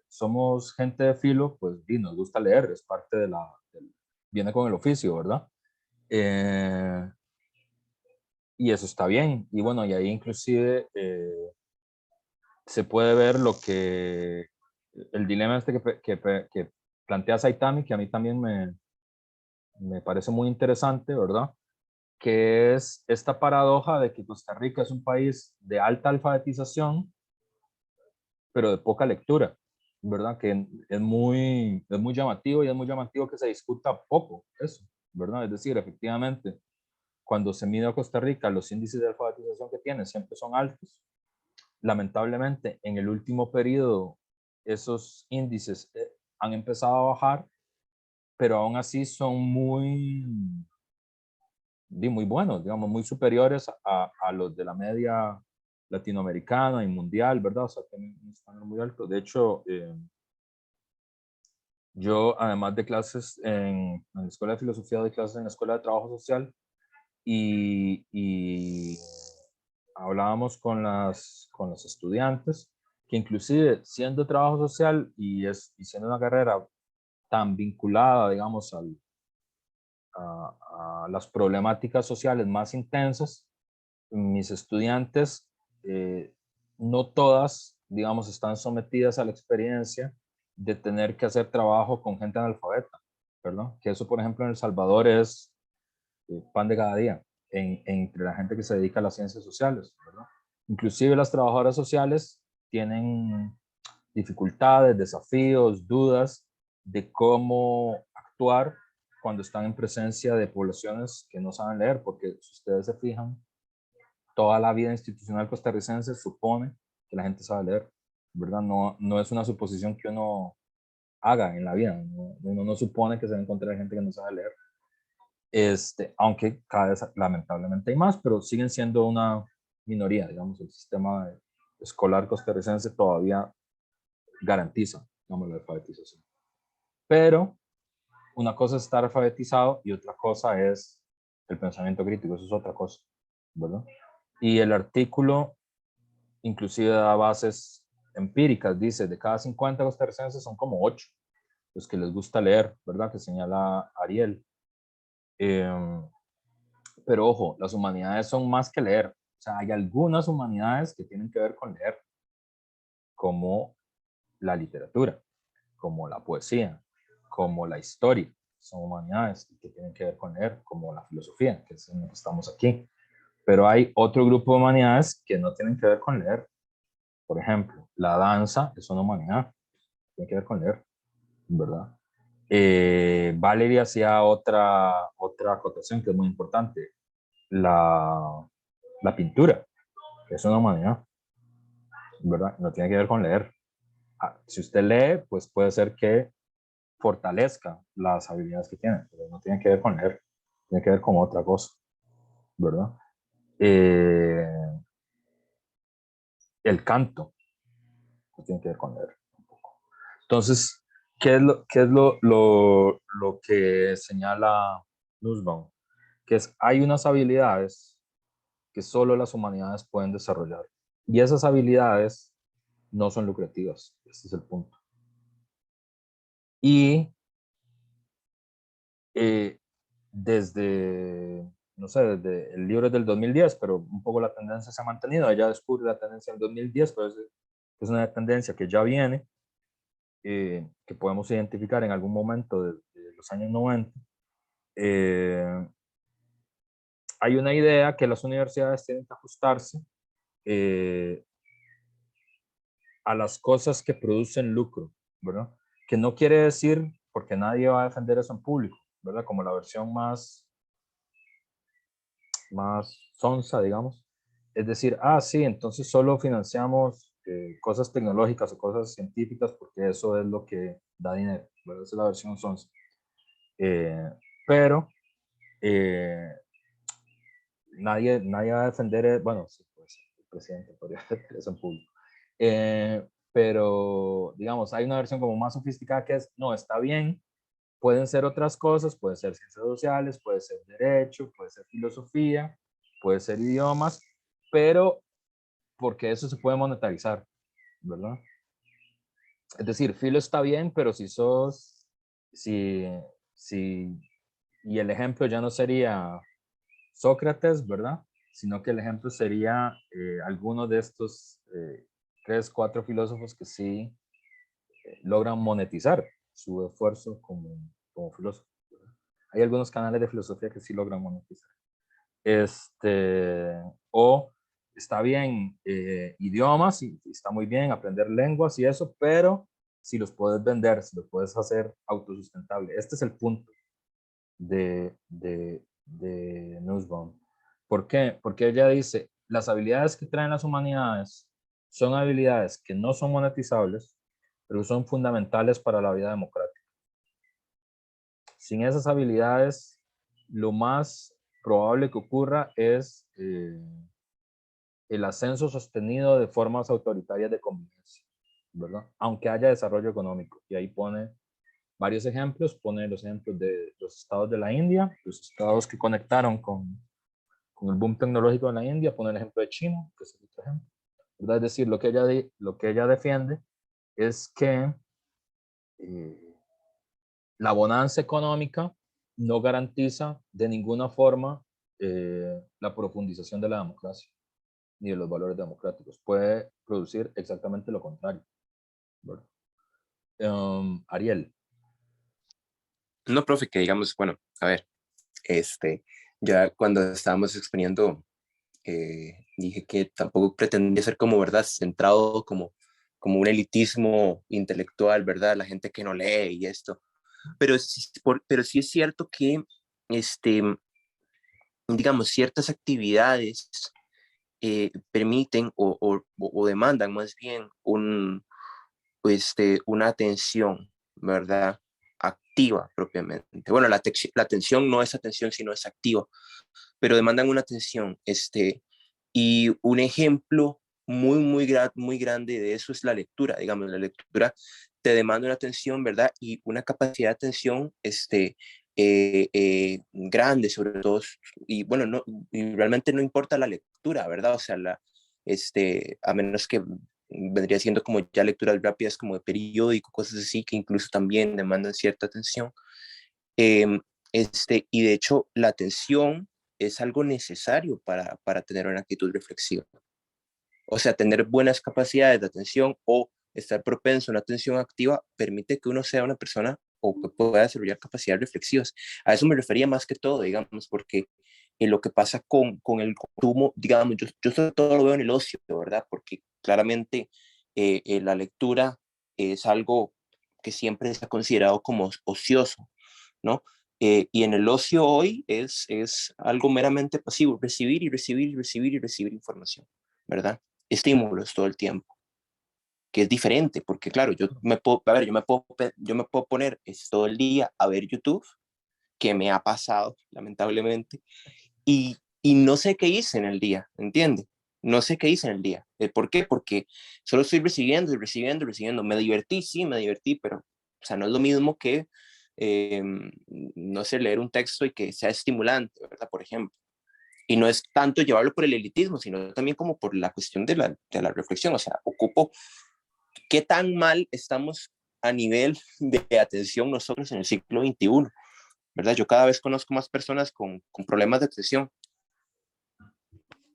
somos gente de filo, pues sí, nos gusta leer, es parte de viene con el oficio, ¿verdad? Y eso está bien. Y bueno, y ahí inclusive se puede ver el dilema este que plantea Saitami, que a mí también me parece muy interesante, ¿verdad? Que es esta paradoja de que Costa Rica es un país de alta alfabetización, pero de poca lectura, ¿verdad? Que es muy llamativo, y es muy llamativo que se discuta poco eso, ¿verdad? Es decir, efectivamente, cuando se mide a Costa Rica, los índices de alfabetización que tiene siempre son altos. Lamentablemente, en el último periodo, esos índices han empezado a bajar, pero aún así son muy buenos, digamos, muy superiores a los de la media latinoamericana y mundial, ¿verdad? O sea, tienen un estándar muy alto. De hecho, yo, además de clases en la Escuela de Filosofía, doy clases en la Escuela de Trabajo Social, y hablábamos con los estudiantes que inclusive siendo trabajo social y siendo una carrera tan vinculada, digamos, a las problemáticas sociales más intensas, mis estudiantes, no todas, digamos, están sometidas a la experiencia de tener que hacer trabajo con gente analfabeta, ¿verdad? Que eso, por ejemplo, en El Salvador es pan de cada día entre la gente que se dedica a las ciencias sociales, ¿verdad? Inclusive las trabajadoras sociales tienen dificultades, desafíos, dudas de cómo actuar cuando están en presencia de poblaciones que no saben leer, porque si ustedes se fijan, toda la vida institucional costarricense supone que la gente sabe leer, ¿verdad? No es una suposición que uno haga en la vida, uno no supone que se va a encontrar gente que no sabe leer. Aunque cada vez lamentablemente hay más, pero siguen siendo una minoría, digamos, el sistema escolar costarricense todavía garantiza, digamos, la alfabetización. Pero una cosa es estar alfabetizado y otra cosa es el pensamiento crítico, eso es otra cosa, ¿verdad? Y el artículo inclusive da bases empíricas, dice, de cada 50 costarricenses son como 8 los que les gusta leer, ¿verdad? Que señala Ariel. Pero ojo, las humanidades son más que leer. O sea, hay algunas humanidades que tienen que ver con leer, como la literatura, como la poesía, como la historia. Son humanidades que tienen que ver con leer, como la filosofía, que es en lo que estamos aquí. Pero hay otro grupo de humanidades que no tienen que ver con leer. Por ejemplo, la danza es una humanidad, tiene que ver con leer, ¿verdad? Valerie hacía otra acotación que es muy importante. La pintura, que es una humanidad, ¿verdad? No tiene que ver con leer. Si usted lee, pues puede ser que fortalezca las habilidades que tiene, pero no tiene que ver con leer, tiene que ver con otra cosa, ¿verdad? El canto no tiene que ver con leer tampoco. Entonces, ¿qué es lo que señala Nussbaum? Que hay unas habilidades que solo las humanidades pueden desarrollar. Y esas habilidades no son lucrativas. Este es el punto. Y desde, no sé, desde el libro es del 2010, pero un poco la tendencia se ha mantenido. Ella descubre la tendencia del 2010, pero es una tendencia que ya viene, que podemos identificar en algún momento de los años 90. Hay una idea que las universidades tienen que ajustarse a las cosas que producen lucro, ¿verdad? Que no quiere decir, porque nadie va a defender eso en público, ¿verdad? Como la versión más sonsa, digamos. Es decir, sí, entonces solo financiamos cosas tecnológicas o cosas científicas porque eso es lo que da dinero, ¿verdad? Esa es la versión sonsa. Pero nadie va a defender, bueno, sí, pues el presidente podría defender eso en público. Pero, digamos, hay una versión como más sofisticada que es, no, está bien, pueden ser otras cosas, puede ser ciencias sociales, puede ser derecho, puede ser filosofía, puede ser idiomas, pero porque eso se puede monetarizar, ¿verdad? Es decir, filo está bien, pero si sos, si, y el ejemplo ya no sería Sócrates, ¿verdad? Sino que el ejemplo sería alguno de estos 3, 4 filósofos que sí logran monetizar su esfuerzo como filósofo. Hay algunos canales de filosofía que sí logran monetizar. O está bien idiomas, y está muy bien aprender lenguas y eso, pero si los puedes vender, si los puedes hacer autosustentable. Este es el punto de Nussbaum. ¿Por qué? Porque ella dice, las habilidades que traen las humanidades son habilidades que no son monetizables, pero son fundamentales para la vida democrática. Sin esas habilidades, lo más probable que ocurra es el ascenso sostenido de formas autoritarias de convivencia, ¿verdad? Aunque haya desarrollo económico. Y ahí pone varios ejemplos, pone los ejemplos de los estados de la India, los estados que conectaron con el boom tecnológico de la India, pone el ejemplo de China, que es otro ejemplo, ¿verdad? Es decir, lo que ella defiende es que la bonanza económica no garantiza de ninguna forma la profundización de la democracia ni de los valores democráticos. Puede producir exactamente lo contrario. Ariel. No, profe, que digamos, bueno, a ver, ya cuando estábamos exponiendo, dije que tampoco pretendía ser como, ¿verdad?, centrado como un elitismo intelectual, ¿verdad?, la gente que no lee y esto. Pero sí es cierto que, digamos, ciertas actividades permiten o demandan más bien una atención, ¿verdad?, activa propiamente. Bueno, la atención no es atención, sino es activa, pero demandan una atención. Y un ejemplo muy grande de eso es la lectura. Digamos, la lectura te demanda una atención, ¿verdad? Y una capacidad de atención grande, sobre todo. Y bueno, y realmente no importa la lectura, ¿verdad? O sea, a menos que vendría siendo como ya lecturas rápidas como de periódico, cosas así, que incluso también demandan cierta atención. Y de hecho, la atención es algo necesario para tener una actitud reflexiva. O sea, tener buenas capacidades de atención o estar propenso a una atención activa permite que uno sea una persona o que pueda desarrollar capacidades reflexivas. A eso me refería más que todo, digamos, porque lo que pasa con el consumo, digamos, yo sobre todo lo veo en el ocio, ¿verdad? Porque claramente la lectura es algo que siempre se ha considerado como ocioso, ¿no? Y en el ocio hoy es algo meramente pasivo, recibir y recibir y recibir y recibir información, ¿verdad? Estímulos todo el tiempo, que es diferente, porque claro, yo me puedo poner todo el día a ver YouTube, que me ha pasado, lamentablemente, y no sé qué hice en el día, ¿entiende? No sé qué hice en el día. ¿Por qué? Porque solo estoy recibiendo y recibiendo y recibiendo. Me divertí, sí, me divertí, pero, o sea, no es lo mismo que, no sé, leer un texto y que sea estimulante, ¿verdad? Por ejemplo. Y no es tanto llevarlo por el elitismo, sino también como por la cuestión de la reflexión. O sea, qué tan mal estamos a nivel de atención nosotros en el siglo XXI, ¿verdad? Yo cada vez conozco más personas con problemas de atención.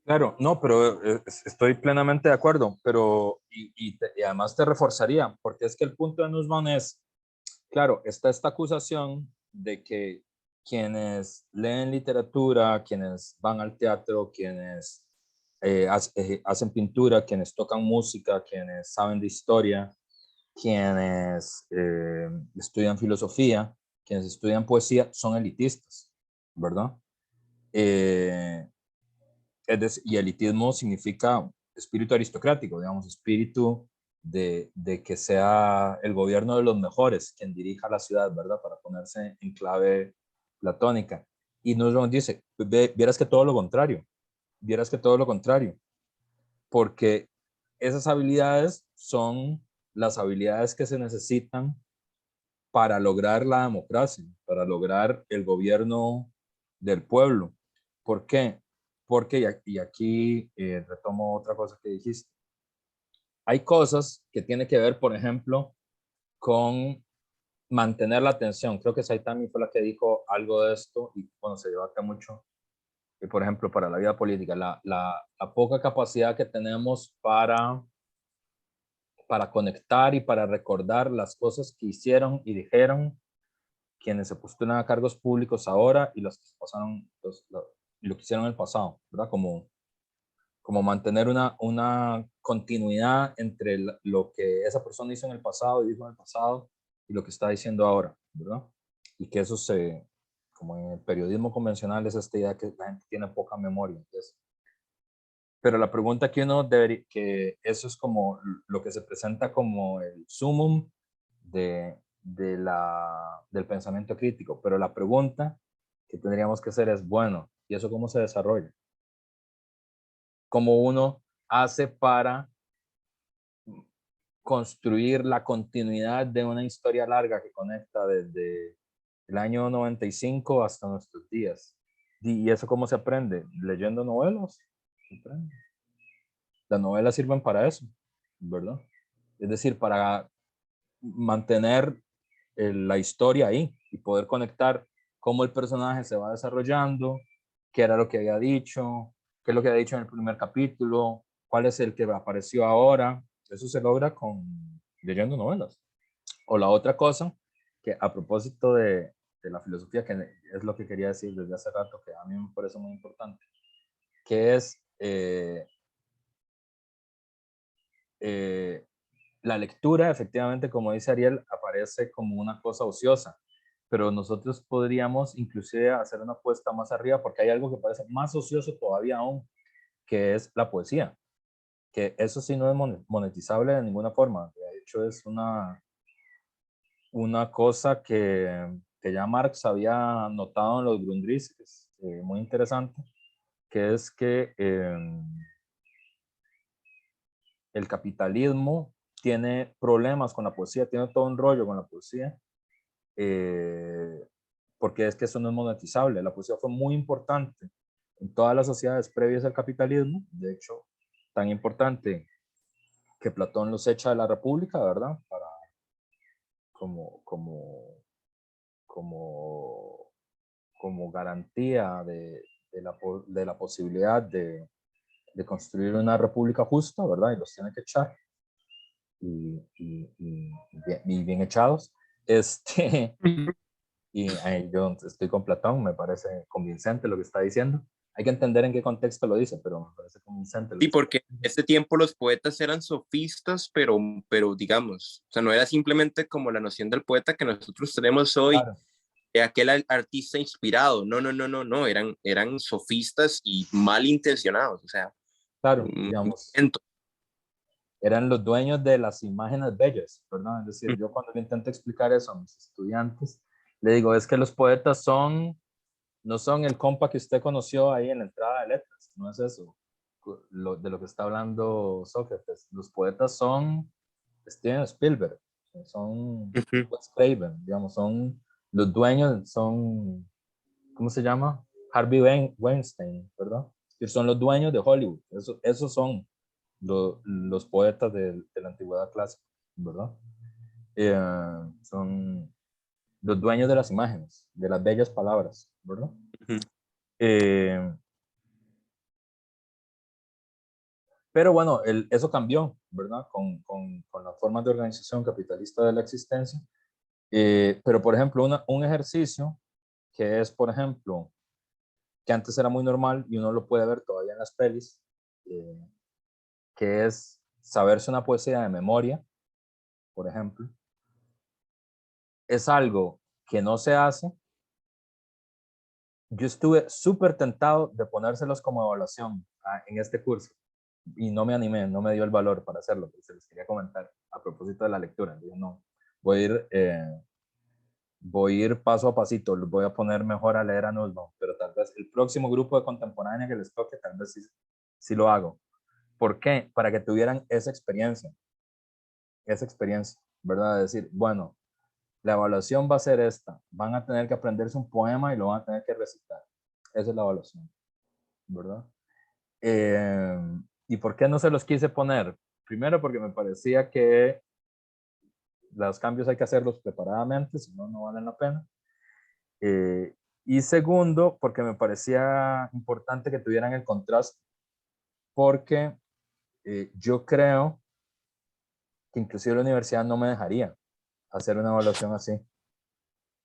Claro, no, pero estoy plenamente de acuerdo, pero y además te reforzaría, porque es que el punto de Nussbaum es, claro, está esta acusación de que quienes leen literatura, quienes van al teatro, quienes hacen pintura, quienes tocan música, quienes saben de historia, quienes estudian filosofía, quienes estudian poesía, son elitistas, ¿verdad? Y elitismo significa espíritu aristocrático, digamos, espíritu de que sea el gobierno de los mejores quien dirija la ciudad, ¿verdad? Para ponerse en clave platónica. Y nos dice, vieras que todo lo contrario, vieras que todo lo contrario, porque esas habilidades son las habilidades que se necesitan para lograr la democracia, para lograr el gobierno del pueblo. ¿Por qué? Porque, y aquí retomo otra cosa que dijiste, hay cosas que tienen que ver, por ejemplo, con mantener la atención. Creo que Saitami fue la que dijo algo de esto y bueno, se debate mucho. Y por ejemplo, para la vida política, la poca capacidad que tenemos para conectar y para recordar las cosas que hicieron y dijeron quienes se postulan a cargos públicos ahora y los que pasaron, lo que hicieron en el pasado, ¿verdad? Como mantener una continuidad entre lo que esa persona hizo en el pasado y dijo en el pasado y lo que está diciendo ahora, ¿verdad? Y que eso como en el periodismo convencional, es esta idea que la gente tiene poca memoria. Entonces, pero la pregunta que uno debería, que eso es como lo que se presenta como el sumum del pensamiento crítico, pero la pregunta que tendríamos que hacer es, bueno, ¿y eso cómo se desarrolla? ¿Cómo uno hace para construir la continuidad de una historia larga que conecta desde el año 95 hasta nuestros días? ¿Y eso cómo se aprende? ¿Leyendo novelas? Se aprende. Las novelas sirven para eso, ¿verdad? Es decir, para mantener la historia ahí y poder conectar cómo el personaje se va desarrollando, qué era lo que había dicho, qué es lo que había dicho en el primer capítulo, cuál es el que apareció ahora. Eso se logra leyendo novelas. O la otra cosa, que a propósito de la filosofía, que es lo que quería decir desde hace rato, que a mí me parece muy importante, que es la lectura, efectivamente, como dice Ariel, aparece como una cosa ociosa, pero nosotros podríamos inclusive hacer una apuesta más arriba, porque hay algo que parece más ocioso todavía aún, que es la poesía, que eso sí no es monetizable de ninguna forma. De hecho, es una cosa que ya Marx había notado en los Grundrisse, muy interesante, que es que el capitalismo tiene problemas con la poesía, tiene todo un rollo con la poesía, porque es que eso no es monetizable. La poesía fue muy importante en todas las sociedades previas al capitalismo, de hecho, tan importante que Platón los echa de la República, ¿verdad? Como garantía de la posibilidad de construir una república justa, ¿verdad? Y los tiene que echar. Y bien echados. Y yo estoy con Platón, me parece convincente lo que está diciendo. Hay que entender en qué contexto lo dice, pero me parece convincente. Sí, porque en este tiempo los poetas eran sofistas, pero digamos, o sea, no era simplemente como la noción del poeta que nosotros tenemos hoy, Claro. Aquel artista inspirado. No, eran sofistas y malintencionados, o sea. Claro, digamos, eran los dueños de las imágenes bellas, ¿verdad? Es decir, yo cuando le intento explicar eso a mis estudiantes, le digo, es que los poetas no son el compa que usted conoció ahí en la entrada de letras, no es eso, de lo que está hablando Sócrates. Los poetas son Steven Spielberg, son Wes Craven, digamos, son los dueños, son, ¿cómo se llama? Harvey Weinstein, ¿verdad? Son los dueños de Hollywood, esos son los poetas de la antigüedad clásica, ¿verdad? Son los dueños de las imágenes, de las bellas palabras, ¿verdad? Pero bueno, eso cambió, ¿verdad? Con las formas de organización capitalista de la existencia. Pero, por ejemplo, un ejercicio que es, por ejemplo, que antes era muy normal y uno lo puede ver todavía en las pelis, que es saberse una poesía de memoria, por ejemplo, es algo que no se hace. Yo estuve súper tentado de ponérselos como evaluación en este curso y no me animé, no me dio el valor para hacerlo, pero se les quería comentar a propósito de la lectura. Digo, no, voy a ir paso a pasito, los voy a poner mejor a leer a Nussbaum, pero tal vez el próximo grupo de contemporánea que les toque, tal vez sí lo hago. ¿Por qué? Para que tuvieran esa experiencia, ¿verdad? De decir, bueno, la evaluación va a ser esta, van a tener que aprenderse un poema y lo van a tener que recitar. Esa es la evaluación, ¿verdad? ¿Y por qué no se los quise poner? primero porque me parecía que los cambios hay que hacerlos preparadamente, si no, no valen la pena. Y segundo, porque me parecía importante que tuvieran el contraste, porque yo creo que inclusive la universidad no me dejaría hacer una evaluación así.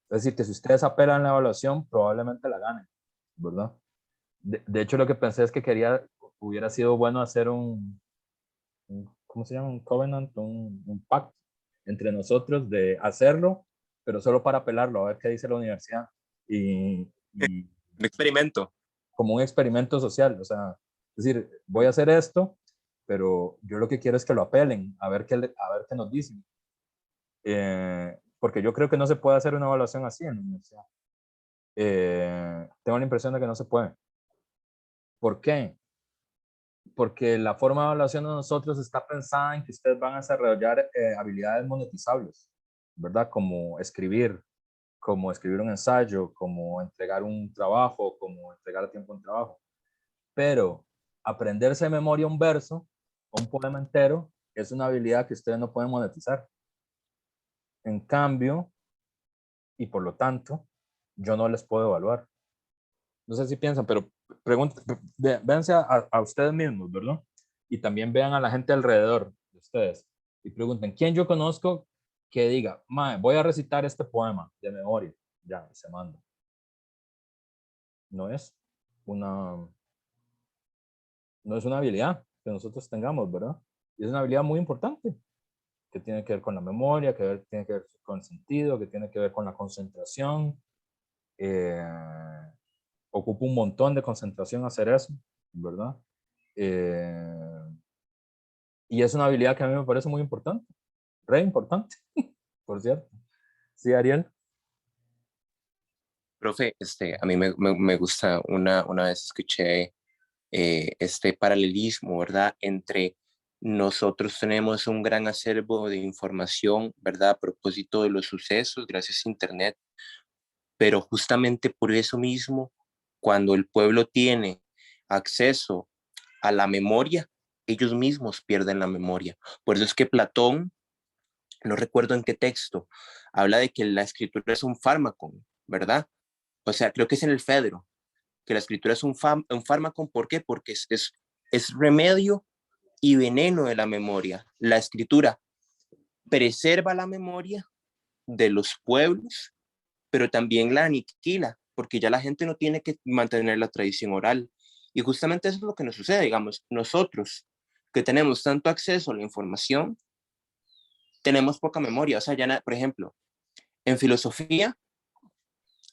Es decir, que si ustedes apelan la evaluación, probablemente la ganen, ¿verdad? De hecho, lo que pensé es que hubiera sido bueno hacer ¿cómo se llama? Un covenant, un pacto entre nosotros de hacerlo, pero solo para apelarlo, a ver qué dice la universidad. Y Un experimento. como un experimento social, o sea, es decir, voy a hacer esto, pero yo lo que quiero es que lo apelen, a ver qué nos dicen. Porque yo creo que no se puede hacer una evaluación así en la universidad. Tengo la impresión de que no se puede. ¿Por qué? Porque la forma de evaluación de nosotros está pensada en que ustedes van a desarrollar habilidades monetizables, ¿verdad? Como escribir un ensayo, como entregar un trabajo, como entregar a tiempo un trabajo. Pero aprenderse de memoria un verso o un poema entero es una habilidad que ustedes no pueden monetizar. En cambio, y por lo tanto, yo no les puedo evaluar. No sé si piensan, pero véanse a ustedes mismos, ¿verdad? Y también vean a la gente alrededor de ustedes y pregunten, ¿quién yo conozco que diga, mae, voy a recitar este poema de memoria? Ya, se manda. No es una habilidad que nosotros tengamos, ¿verdad? Y es una habilidad muy importante, que tiene que ver con la memoria, tiene que ver con el sentido, que tiene que ver con la concentración. Ocupa un montón de concentración hacer eso, ¿verdad? Y es una habilidad que a mí me parece muy importante, re importante, por cierto. Sí, Ariel. Profe, a mí me gusta, una vez escuché este paralelismo, ¿verdad? Entre nosotros tenemos un gran acervo de información, ¿verdad? A propósito de los sucesos, gracias a Internet, pero justamente por eso mismo, cuando el pueblo tiene acceso a la memoria, ellos mismos pierden la memoria. Por eso es que Platón, no recuerdo en qué texto, habla de que la escritura es un fármaco, ¿verdad? O sea, creo que es en el Fedro, que la escritura es un fármaco. ¿Por qué? Porque es remedio y veneno de la memoria. La escritura preserva la memoria de los pueblos, pero también la aniquila, porque ya la gente no tiene que mantener la tradición oral. Y justamente eso es lo que nos sucede, digamos, nosotros que tenemos tanto acceso a la información, tenemos poca memoria. O sea, por ejemplo, en filosofía,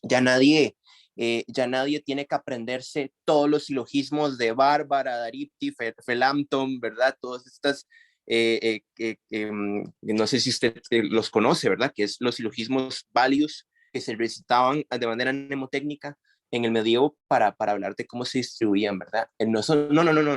ya nadie tiene que aprenderse todos los silogismos de Bárbara, Daripti, Felampton, ¿verdad? Todas estas, no sé si usted los conoce, ¿verdad? Que es los silogismos válidos que se recitaban de manera mnemotécnica en el medievo para hablar de cómo se distribuían, ¿verdad? No,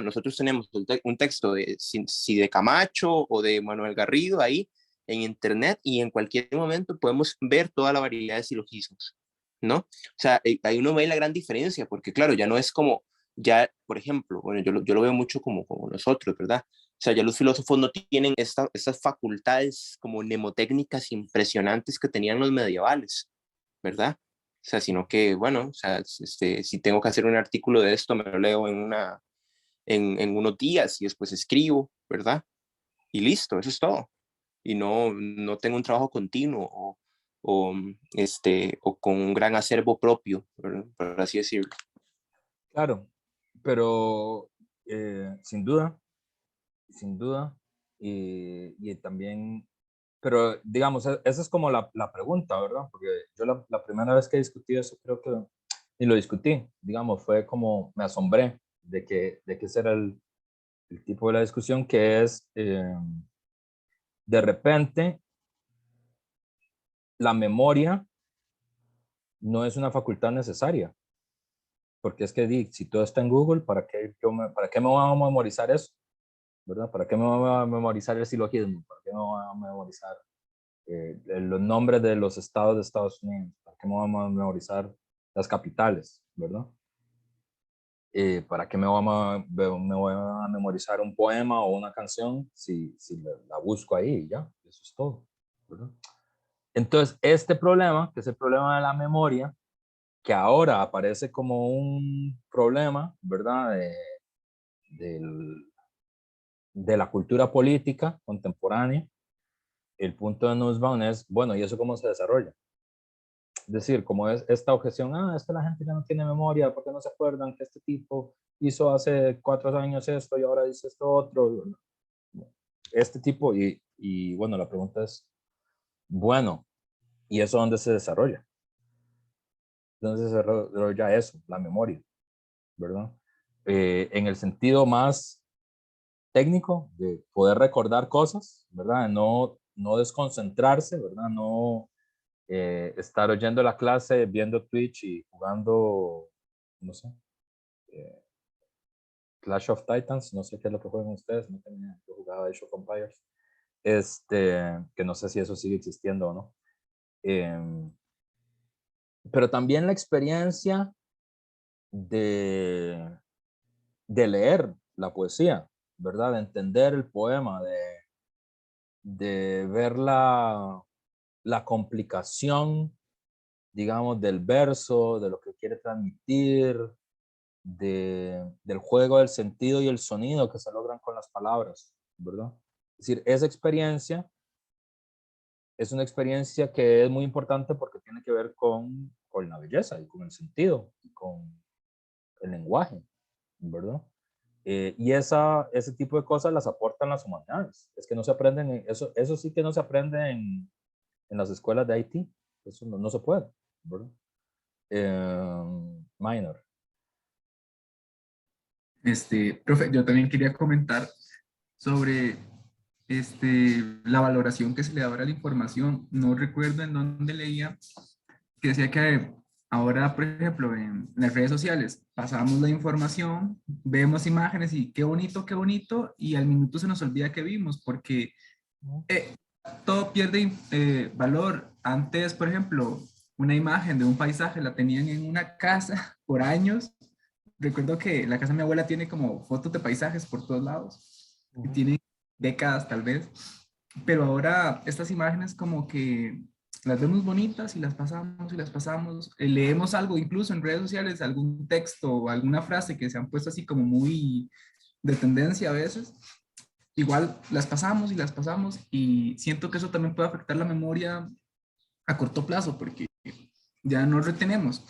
nosotros tenemos un texto si de Camacho o de Manuel Garrido ahí en internet y en cualquier momento podemos ver toda la variedad de silogismos, ¿no? O sea, ahí uno ve la gran diferencia, porque claro, ya no es como, ya, por ejemplo, bueno, yo lo veo mucho como nosotros, ¿verdad? O sea, ya los filósofos no tienen estas facultades como mnemotécnicas impresionantes que tenían los medievales, ¿verdad? O sea, sino que, bueno, o sea, si tengo que hacer un artículo de esto, me lo leo en unos días y después escribo, ¿verdad? Y listo, eso es todo. Y no tengo un trabajo continuo o con un gran acervo propio, ¿verdad? Por así decirlo. Claro, pero sin duda, y también, pero digamos, esa es como la pregunta, ¿verdad? Porque yo la primera vez que discutí eso, creo que, y lo discutí, digamos, fue como, me asombré de que ese era el tipo de la discusión que es, de repente, la memoria no es una facultad necesaria, porque es que si todo está en Google, ¿para qué me voy a memorizar eso? ¿Verdad? ¿Para qué me voy a memorizar el silogismo? ¿Para qué me voy a memorizar los nombres de los estados de Estados Unidos? ¿Para qué me voy a memorizar las capitales? ¿Verdad? ¿Para qué me voy a memorizar un poema o una canción si la busco ahí? Ya, eso es todo, ¿verdad? Entonces, este problema, que es el problema de la memoria, que ahora aparece como un problema, ¿verdad? De la cultura política contemporánea, el punto de Nussbaum es, bueno, ¿y eso cómo se desarrolla? Es decir, como es esta objeción, es que la gente ya no tiene memoria, porque no se acuerdan que este tipo hizo hace 4 años esto y ahora dice esto otro. Este tipo, y bueno, la pregunta es, bueno, ¿y eso dónde se desarrolla? ¿Dónde se desarrolla eso? La memoria, ¿verdad? En el sentido más técnico de poder recordar cosas, ¿verdad? No desconcentrarse, ¿verdad? No estar oyendo la clase, viendo Twitch y jugando, no sé, Clash of Titans, no sé qué es lo que juegan ustedes, no tenía, yo jugaba Age of Empires, que no sé si eso sigue existiendo o no. Pero también la experiencia de leer la poesía, ¿verdad? De entender el poema, de ver la complicación, digamos, del verso, de lo que quiere transmitir, del juego del sentido y el sonido que se logran con las palabras, ¿verdad? Es decir, esa experiencia es una experiencia que es muy importante porque tiene que ver con la belleza y con el sentido y con el lenguaje, ¿verdad? Y ese tipo de cosas las aportan las humanidades. Es que no se aprenden, eso sí que no se aprende en las escuelas de IT. Eso no se puede, ¿verdad? Minor. Profe, yo también quería comentar sobre la valoración que se le da ahora a la información. No recuerdo en dónde leía que decía que ahora, por ejemplo, en las redes sociales pasamos la información, vemos imágenes y qué bonito, y al minuto se nos olvida que vimos, porque todo pierde valor. Antes, por ejemplo, una imagen de un paisaje la tenían en una casa por años. Recuerdo que la casa de mi abuela tiene como fotos de paisajes por todos lados, y tiene décadas tal vez, pero ahora estas imágenes como que las vemos bonitas y las pasamos y las pasamos. Leemos algo incluso en redes sociales, algún texto o alguna frase que se han puesto así como muy de tendencia a veces. Igual las pasamos y las pasamos, y siento que eso también puede afectar la memoria a corto plazo porque ya no retenemos,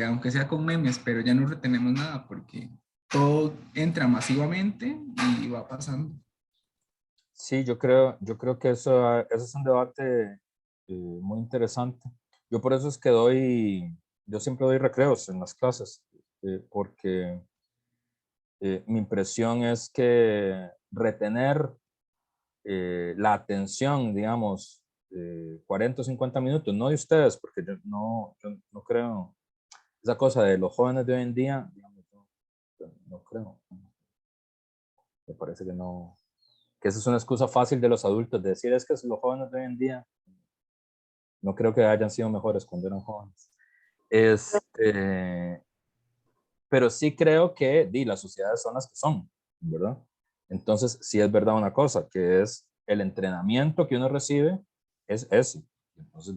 aunque sea con memes, pero ya no retenemos nada porque todo entra masivamente y va pasando. Sí, yo creo que eso es un debate muy interesante. Yo por eso es que yo siempre doy recreos en las clases, porque mi impresión es que retener la atención, digamos, 40 o 50 minutos, no de ustedes, porque yo no creo, esa cosa de los jóvenes de hoy en día, digamos, no creo, me parece que no, que esa es una excusa fácil de los adultos, de decir es que los jóvenes de hoy en día no creo que hayan sido mejores cuando eran jóvenes. Pero sí creo que las sociedades son las que son, ¿verdad? Entonces, sí es verdad una cosa, que es el entrenamiento que uno recibe, es ese. Entonces,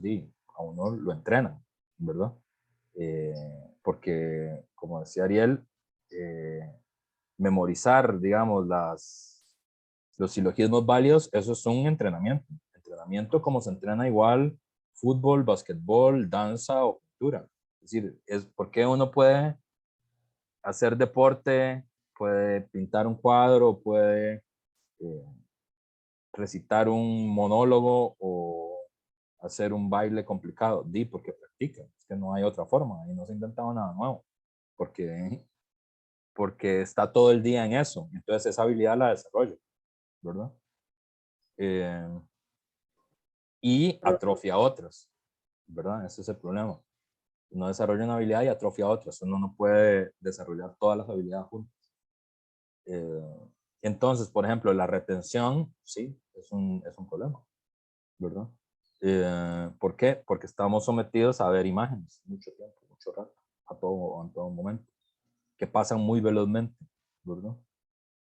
a uno lo entrenan, ¿verdad? Porque, como decía Ariel, memorizar, digamos, los silogismos válidos, eso es un entrenamiento. Entrenamiento como se entrena igual fútbol, basquetbol, danza o pintura. Es decir, es porque uno puede hacer deporte, puede pintar un cuadro, puede recitar un monólogo o hacer un baile complicado. Porque practica. Es que no hay otra forma y no se ha inventado nada nuevo. Porque está todo el día en eso. Entonces esa habilidad la desarrolla, ¿verdad? Y atrofia otras, ¿verdad? Ese es el problema. Uno desarrolla una habilidad y atrofia otras. Uno no puede desarrollar todas las habilidades juntas. Entonces, por ejemplo, la retención, sí, es un problema, ¿verdad? ¿Por qué? Porque estamos sometidos a ver imágenes mucho tiempo, mucho rato, en todo momento. que pasan muy velozmente, ¿verdad?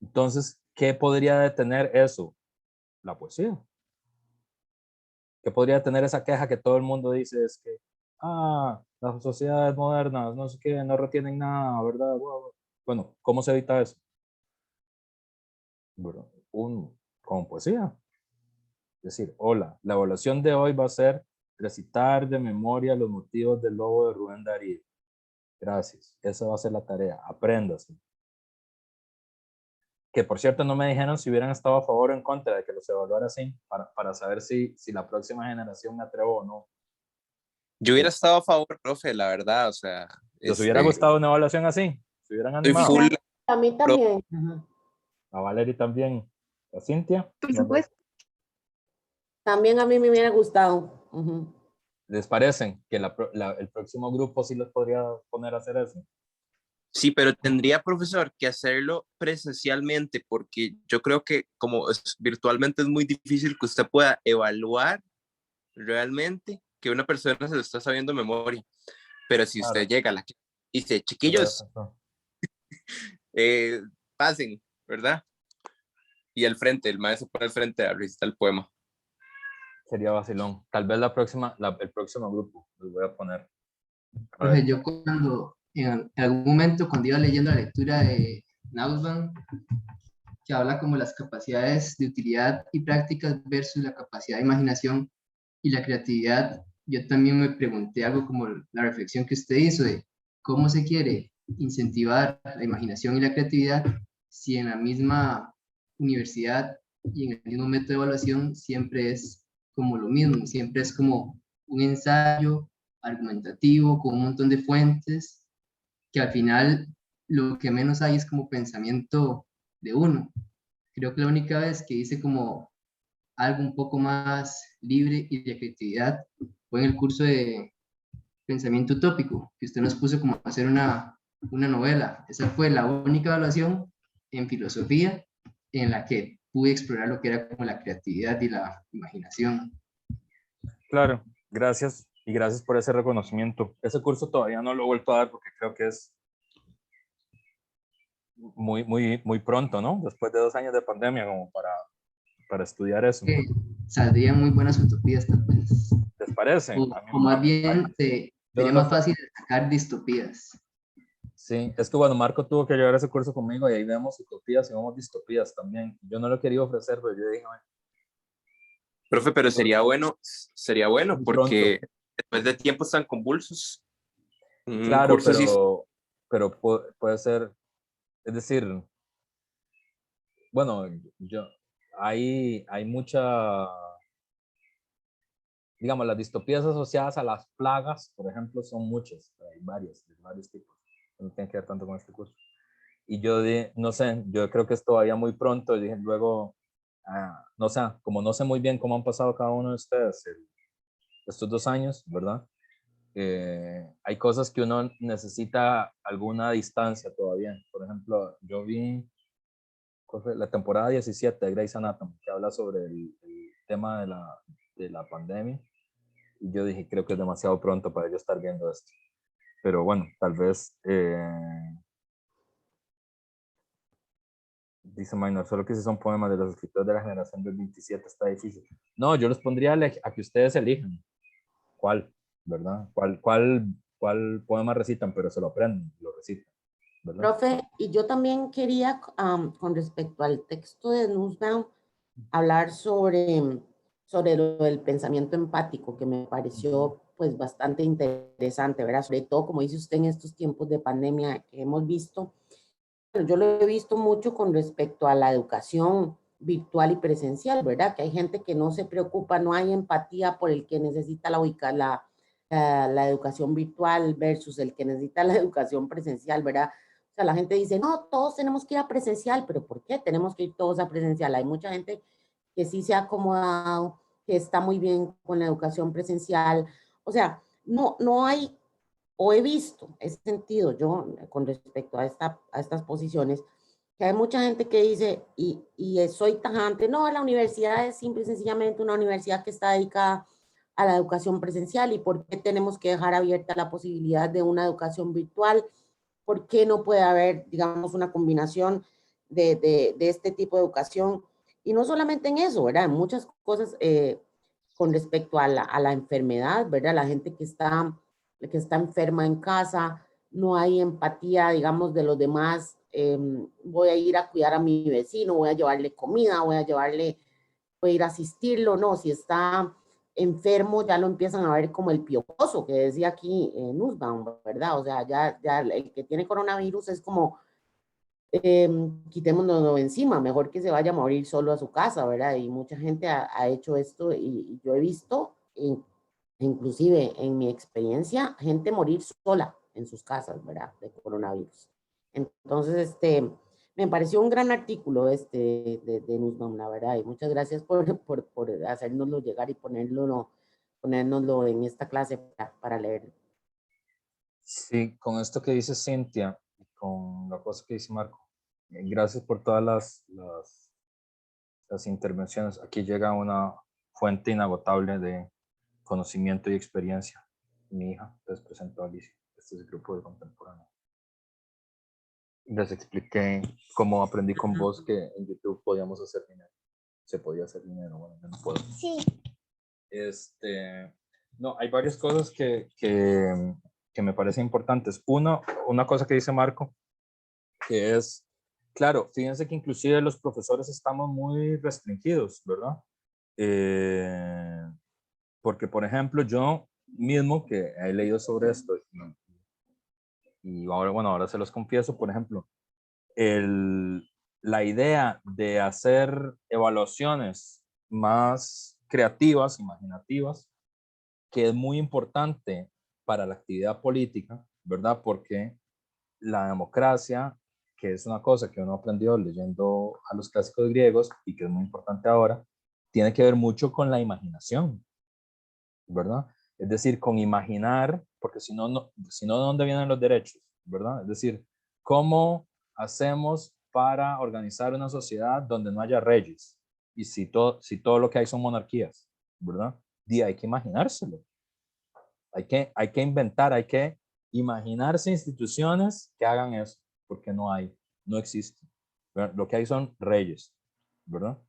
Entonces, ¿qué podría detener eso? La poesía. ¿Qué podría detener esa queja que todo el mundo dice? Es que, las sociedades modernas, no sé qué, no retienen nada, ¿verdad? Bueno, ¿cómo se evita eso? Bueno, con poesía. Es decir, hola, la evaluación de hoy va a ser recitar de memoria los motivos del lobo de Rubén Darío. Gracias, esa va a ser la tarea, apréndase. Que por cierto no me dijeron si hubieran estado a favor o en contra de que los evaluara así, para saber si la próxima generación me atrevo o no. Yo hubiera estado a favor, profe, la verdad, o sea... ¿Les hubiera gustado una evaluación así? ¿Se hubieran Estoy animado? full, A mí también. Ajá. A Valerie también. ¿A Cintia? Por supuesto. También a mí me hubiera gustado. Ujú. ¿Les parecen que el próximo grupo sí los podría poner a hacer eso? sí, pero tendría, profesor, que hacerlo presencialmente, porque yo creo que como virtualmente es muy difícil que usted pueda evaluar realmente que una persona se lo está sabiendo de memoria. Pero si usted Claro. llega a la clase y dice, chiquillos, pasen, ¿verdad? Y al frente, el maestro pone al frente a recitar el poema. Sería vacilón. Tal vez el próximo grupo los voy a poner. Profe, yo cuando, en algún momento, cuando iba leyendo la lectura de Nausbaum, que habla como las capacidades de utilidad y prácticas versus la capacidad de imaginación y la creatividad, yo también me pregunté algo como la reflexión que usted hizo de cómo se quiere incentivar la imaginación y la creatividad si en la misma universidad y en el mismo método de evaluación siempre es como lo mismo, siempre es como un ensayo argumentativo con un montón de fuentes que al final lo que menos hay es como pensamiento de uno. Creo que la única vez que hice como algo un poco más libre y de creatividad fue en el curso de pensamiento utópico, que usted nos puso como a hacer una novela. Esa fue la única evaluación en filosofía en la que pude explorar lo que era como la creatividad y la imaginación. Claro, gracias. Y gracias por ese reconocimiento. Ese curso todavía no lo he vuelto a dar porque creo que es muy pronto, ¿no? Después de 2 años de pandemia, como para estudiar eso. Saldrían muy buenas utopías tal vez. ¿Les parece? O más bien sería más fácil sacar distopías. Sí, es que bueno, Marco tuvo que llevar ese curso conmigo y ahí vemos utopías y vemos distopías también. Yo no lo quería ofrecer, pero yo dije, profe, pero sería bueno porque pronto. después de tiempos tan convulsos, Claro, pero puede ser, es decir, bueno, hay mucha, digamos, las distopías asociadas a las plagas, por ejemplo, son muchas, hay varios tipos, no tiene que ver tanto con este curso. Y yo no sé, yo creo que es todavía muy pronto, y dije luego, no sé, como no sé muy bien cómo han pasado cada uno de ustedes estos 2 años, ¿verdad? Hay cosas que uno necesita alguna distancia todavía. Por ejemplo, yo vi la temporada 17 de Grey's Anatomy, que habla sobre el tema de la pandemia, y yo dije, creo que es demasiado pronto para yo estar viendo esto. Pero bueno, tal vez... Dice Minor, solo que si son poemas de los escritores de la generación del 27 está difícil. No, yo los pondría a que ustedes elijan. ¿Cuál? ¿Verdad? ¿Cuál poema recitan? Pero se lo aprenden, lo recitan. ¿Verdad? Profe, y yo también quería, con respecto al texto de Nussbaum, hablar sobre lo del pensamiento empático, que me pareció pues bastante interesante, ¿verdad? Sobre todo, como dice usted, en estos tiempos de pandemia que hemos visto. Yo lo he visto mucho con respecto a la educación virtual y presencial, ¿verdad? Que hay gente que no se preocupa, no hay empatía por el que necesita la educación virtual versus el que necesita la educación presencial, ¿verdad? O sea, la gente dice, no, todos tenemos que ir a presencial, pero ¿por qué tenemos que ir todos a presencial? Hay mucha gente que sí se ha acomodado, que está muy bien con la educación presencial. O sea, no hay, o he visto ese sentido yo con respecto a estas posiciones, que hay mucha gente que dice, y soy tajante, no, la universidad es simple y sencillamente una universidad que está dedicada a la educación presencial, y por qué tenemos que dejar abierta la posibilidad de una educación virtual, ¿por qué no puede haber, digamos, una combinación de este tipo de educación? Y no solamente en eso, ¿verdad? En muchas cosas con respecto a la enfermedad, ¿verdad? La gente que está enferma en casa, no hay empatía, digamos, de los demás. Voy a ir a cuidar a mi vecino, voy a llevarle comida, voy a ir a asistirlo, no, si está enfermo ya lo empiezan a ver como el piojoso que decía aquí Nussbaum, ¿verdad? O sea, ya el que tiene coronavirus es como, quitémonos de encima, mejor que se vaya a morir solo a su casa, ¿verdad? Y mucha gente ha hecho esto y yo he visto, inclusive en mi experiencia, gente morir sola en sus casas, ¿verdad? De coronavirus. Entonces, me pareció un gran artículo de Nussbaum, la verdad, y muchas gracias por hacérnoslo llegar y ponérnoslo en esta clase para leerlo. Sí, con esto que dice Cintia y con la cosa que dice Marco, gracias por todas las intervenciones. Aquí llega una fuente inagotable de conocimiento y experiencia. Mi hija les presentó a Alicia. Este es el grupo de contemporáneo. Les expliqué cómo aprendí con vos que en YouTube podíamos hacer dinero. Se podía hacer dinero, bueno, yo no puedo. Sí. No, hay varias cosas que me parecen importantes. Una cosa que dice Marco, que es, claro, fíjense que inclusive los profesores estamos muy restringidos, ¿verdad? Porque, por ejemplo, yo mismo que he leído sobre esto, y ahora, bueno, ahora se los confieso, por ejemplo, la idea de hacer evaluaciones más creativas, imaginativas, que es muy importante para la actividad política, ¿verdad? Porque la democracia, que es una cosa que uno aprendió leyendo a los clásicos griegos y que es muy importante ahora, tiene que ver mucho con la imaginación, ¿verdad? Es decir, con imaginar, porque si no, ¿de dónde vienen los derechos? ¿Verdad? Es decir, ¿cómo hacemos para organizar una sociedad donde no haya reyes? Y si todo lo que hay son monarquías, ¿verdad? Y hay que imaginárselo. Hay que inventar, hay que imaginarse instituciones que hagan eso, porque no existen. ¿Verdad? Lo que hay son reyes, ¿verdad?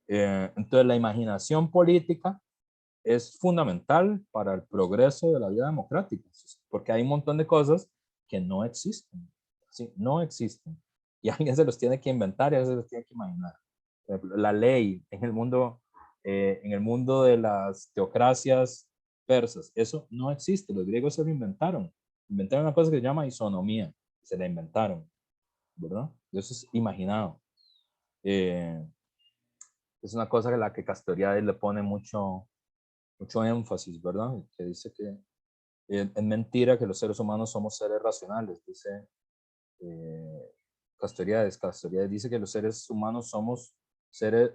Entonces la imaginación política es fundamental para el progreso de la vida democrática, porque hay un montón de cosas que no existen, ¿sí? No existen. Y alguien se los tiene que inventar y alguien se los tiene que imaginar. La ley en el mundo de las teocracias persas, eso no existe. Los griegos se lo inventaron. Inventaron una cosa que se llama isonomía. Se la inventaron, ¿verdad? Eso es imaginado. Es una cosa a la que Castoriadis le pone mucho énfasis, ¿verdad? Que dice que es mentira que los seres humanos somos seres racionales, dice Castoriadis. Castoriadis dice que los seres humanos somos seres,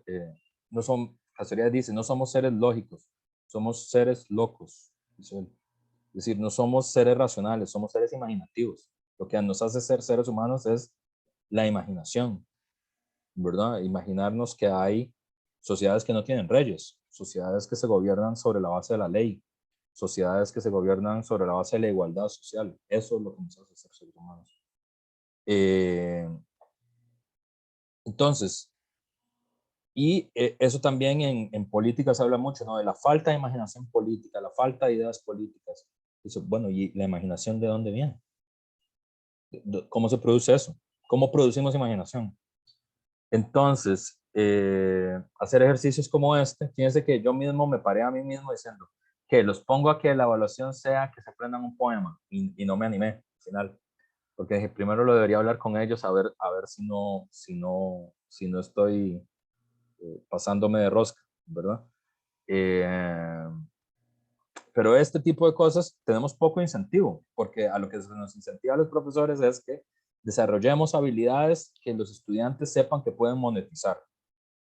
Castoriadis dice, no somos seres lógicos, somos seres locos, dice él. Es decir, no somos seres racionales, somos seres imaginativos. Lo que nos hace ser seres humanos es la imaginación, ¿verdad? Imaginarnos que hay sociedades que no tienen reyes, sociedades que se gobiernan sobre la base de la ley, sociedades que se gobiernan sobre la base de la igualdad social. Eso es lo que nos hace ser seres humanos. Entonces, y eso también en política se habla mucho, ¿no? De la falta de imaginación política, la falta de ideas políticas. Dice, bueno, ¿y la imaginación de dónde viene? ¿Cómo se produce eso? ¿Cómo producimos imaginación? Entonces, hacer ejercicios como este, fíjense que yo mismo me paré a mí mismo diciendo que los pongo a que la evaluación sea que se aprendan un poema y no me animé al final, porque dije, primero lo debería hablar con ellos a ver si no estoy pasándome de rosca, ¿verdad? Pero este tipo de cosas tenemos poco incentivo, porque a lo que se nos incentiva a los profesores es que desarrollemos habilidades que los estudiantes sepan que pueden monetizar,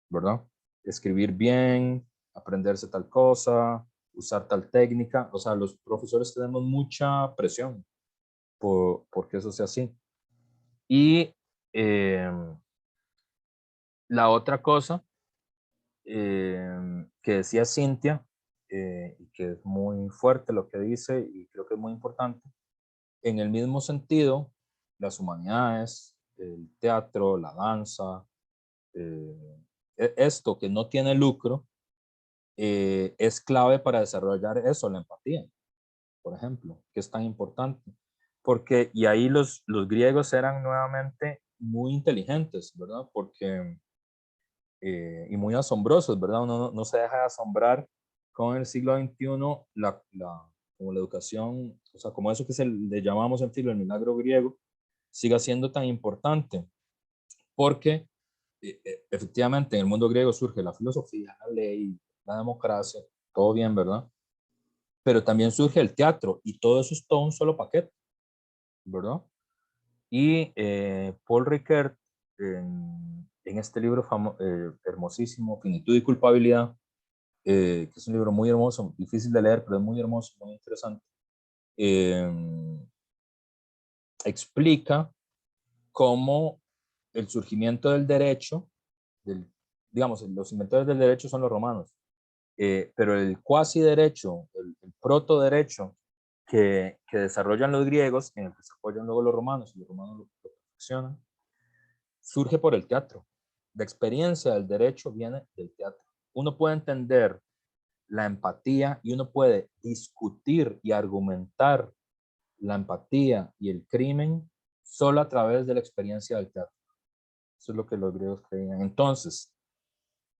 ¿verdad? Escribir bien, aprenderse tal cosa, usar tal técnica. O sea, los profesores tenemos mucha presión porque eso sea así. Y la otra cosa que decía Cintia, y que es muy fuerte lo que dice y creo que es muy importante, en el mismo sentido las humanidades, el teatro, la danza, esto que no tiene lucro, es clave para desarrollar eso, la empatía, por ejemplo, que es tan importante. Porque, y ahí los griegos eran nuevamente muy inteligentes, ¿verdad? Porque, y muy asombrosos, ¿verdad? Uno no se deja de asombrar con el siglo XXI, como la educación, o sea, como eso que le llamamos en filo el milagro griego, siga siendo tan importante. Porque efectivamente en el mundo griego surge la filosofía, la ley, la democracia, todo bien, ¿verdad? Pero también surge el teatro y todo eso es todo un solo paquete, ¿verdad? Y Paul Ricoeur, en este libro hermosísimo, Finitud y Culpabilidad, que es un libro muy hermoso, difícil de leer, pero es muy hermoso, muy interesante, explica cómo el surgimiento del derecho, digamos, los inventores del derecho son los romanos, pero el cuasi derecho, el proto derecho que desarrollan los griegos, en el que se apoyan luego los romanos, y los romanos lo perfeccionan, surge por el teatro. La experiencia del derecho viene del teatro. Uno puede entender la empatía y uno puede discutir y argumentar la empatía y el crimen solo a través de la experiencia del teatro. Eso es lo que los griegos creían. Entonces,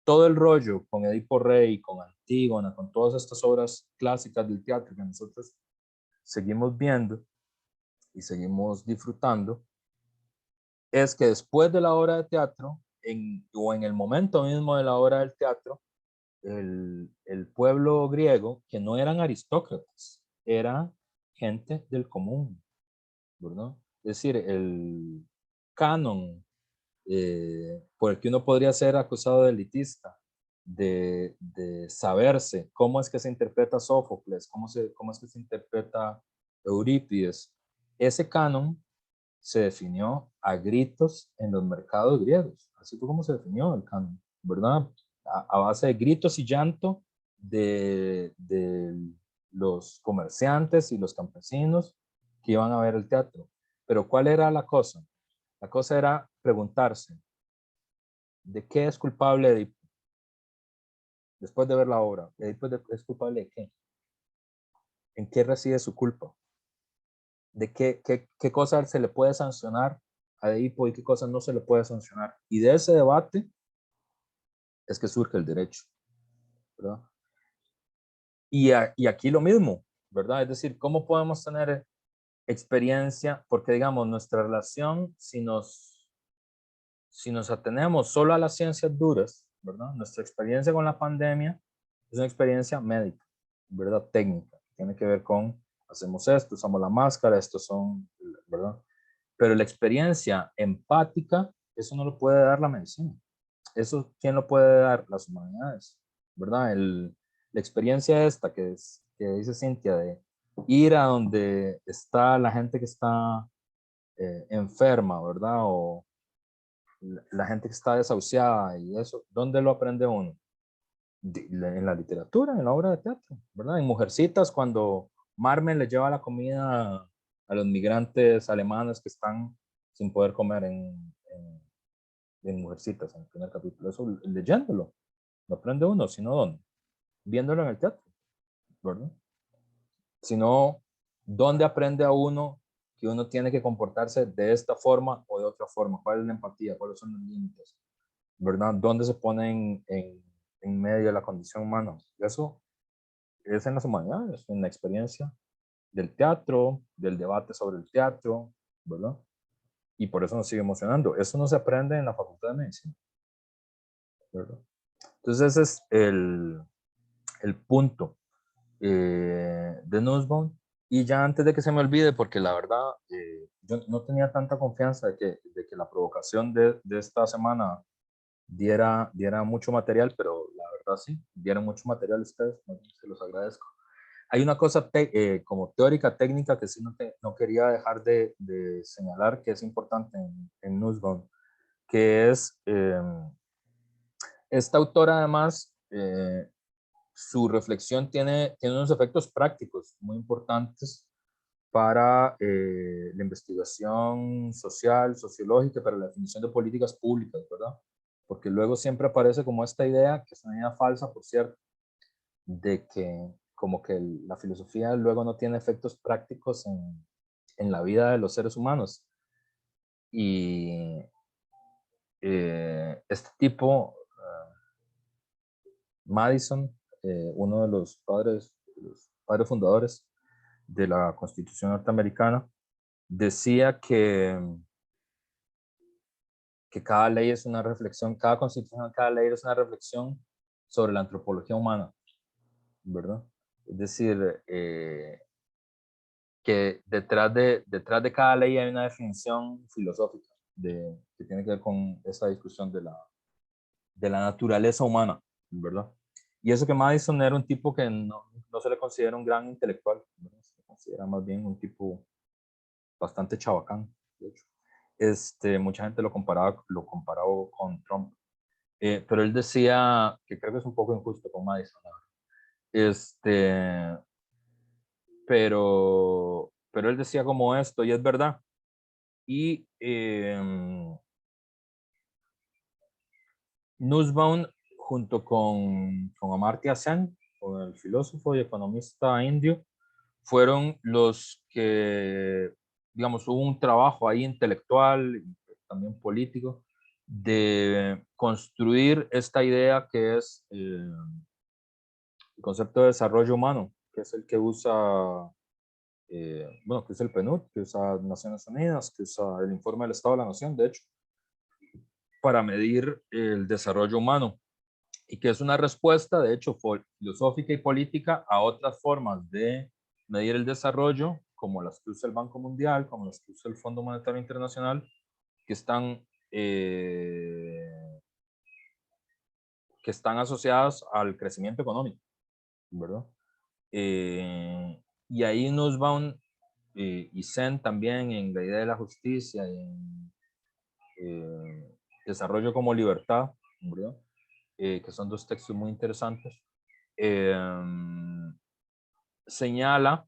todo el rollo con Edipo Rey, con Antígona, con todas estas obras clásicas del teatro que nosotros seguimos viendo y seguimos disfrutando, es que después de la obra de teatro, o en el momento mismo de la obra del teatro, el pueblo griego, que no eran aristócratas, era gente del común, ¿verdad? Es decir, el canon por el que uno podría ser acusado de elitista, de saberse cómo es que se interpreta Sófocles, cómo es que se interpreta Eurípides. Ese canon se definió a gritos en los mercados griegos. Así fue como se definió el canon, ¿verdad? A base de gritos y llanto de los comerciantes y los campesinos que iban a ver el teatro. Pero ¿cuál era la cosa? La cosa era preguntarse, ¿de qué es culpable Edipo? Después de ver la obra, ¿Edipo es culpable de qué? ¿En qué reside su culpa? ¿De qué cosas se le puede sancionar a Edipo y qué cosas no se le puede sancionar? Y de ese debate es que surge el derecho, ¿verdad? Y aquí lo mismo, ¿verdad? Es decir, ¿cómo podemos tener experiencia? Porque, digamos, nuestra relación, si nos atenemos solo a las ciencias duras, ¿verdad? Nuestra experiencia con la pandemia es una experiencia médica, ¿verdad? Técnica. Tiene que ver con, hacemos esto, usamos la máscara, estos son, ¿verdad? Pero la experiencia empática, eso no lo puede dar la medicina. Eso, ¿quién lo puede dar? Las humanidades, ¿verdad? La experiencia esta que dice Cintia, de ir a donde está la gente que está enferma, ¿verdad? O la gente que está desahuciada y eso, ¿dónde lo aprende uno? En la literatura, en la obra de teatro, ¿verdad? En Mujercitas, cuando Marmen le lleva la comida a los migrantes alemanes que están sin poder comer en Mujercitas, en el primer capítulo. Eso leyéndolo, no aprende uno, sino ¿dónde? Viéndolo en el teatro, ¿verdad? Sino, ¿dónde aprende a uno que uno tiene que comportarse de esta forma o de otra forma? ¿Cuál es la empatía? ¿Cuáles son los límites? ¿Verdad? ¿Dónde se pone en medio de la condición humana? Eso es en las humanidades, en la experiencia del teatro, del debate sobre el teatro, ¿verdad? Y por eso nos sigue emocionando. Eso no se aprende en la Facultad de Medicina, ¿verdad? Entonces ese es el punto de Nussbaum. Y ya antes de que se me olvide, porque la verdad yo no tenía tanta confianza de que la provocación de esta semana diera mucho material, pero la verdad sí, dieron mucho material ustedes, se los agradezco. Hay una cosa como teórica, técnica, que sí no quería dejar de señalar que es importante en Nussbaum, que es esta autora además, su reflexión tiene unos efectos prácticos muy importantes para la investigación social, sociológica, para la definición de políticas públicas, ¿verdad? Porque luego siempre aparece como esta idea, que es una idea falsa, por cierto, de que como que la filosofía luego no tiene efectos prácticos en la vida de los seres humanos. Y este tipo, Madison, uno de los padres fundadores de la Constitución norteamericana, decía que cada ley es una reflexión, cada constitución, cada ley es una reflexión sobre la antropología humana, ¿verdad? Es decir, que detrás de cada ley hay una definición filosófica que tiene que ver con esa discusión de la naturaleza humana, ¿verdad? Y eso que Madison era un tipo que no se le considera un gran intelectual, ¿verdad? Se le considera más bien un tipo bastante chabacán, de hecho. Mucha gente lo comparaba con Trump. Pero él decía, que creo que es un poco injusto con Madison, ¿no? pero él decía como esto, y es verdad. Y Nussbaum, junto con Amartya Sen, con el filósofo y economista indio, fueron los que, digamos, hubo un trabajo ahí intelectual y también político de construir esta idea que es el concepto de desarrollo humano, que es el que usa, que es el PNUD, que usa Naciones Unidas, que usa el informe del Estado de la Nación, de hecho, para medir el desarrollo humano, y que es una respuesta, de hecho, filosófica y política a otras formas de medir el desarrollo, como las que usa el Banco Mundial, como las que usa el Fondo Monetario Internacional, que están asociadas al crecimiento económico, ¿verdad? Y ahí nos van, y Sen también, en la idea de la justicia, y en desarrollo como libertad, ¿verdad? Que son dos textos muy interesantes, señala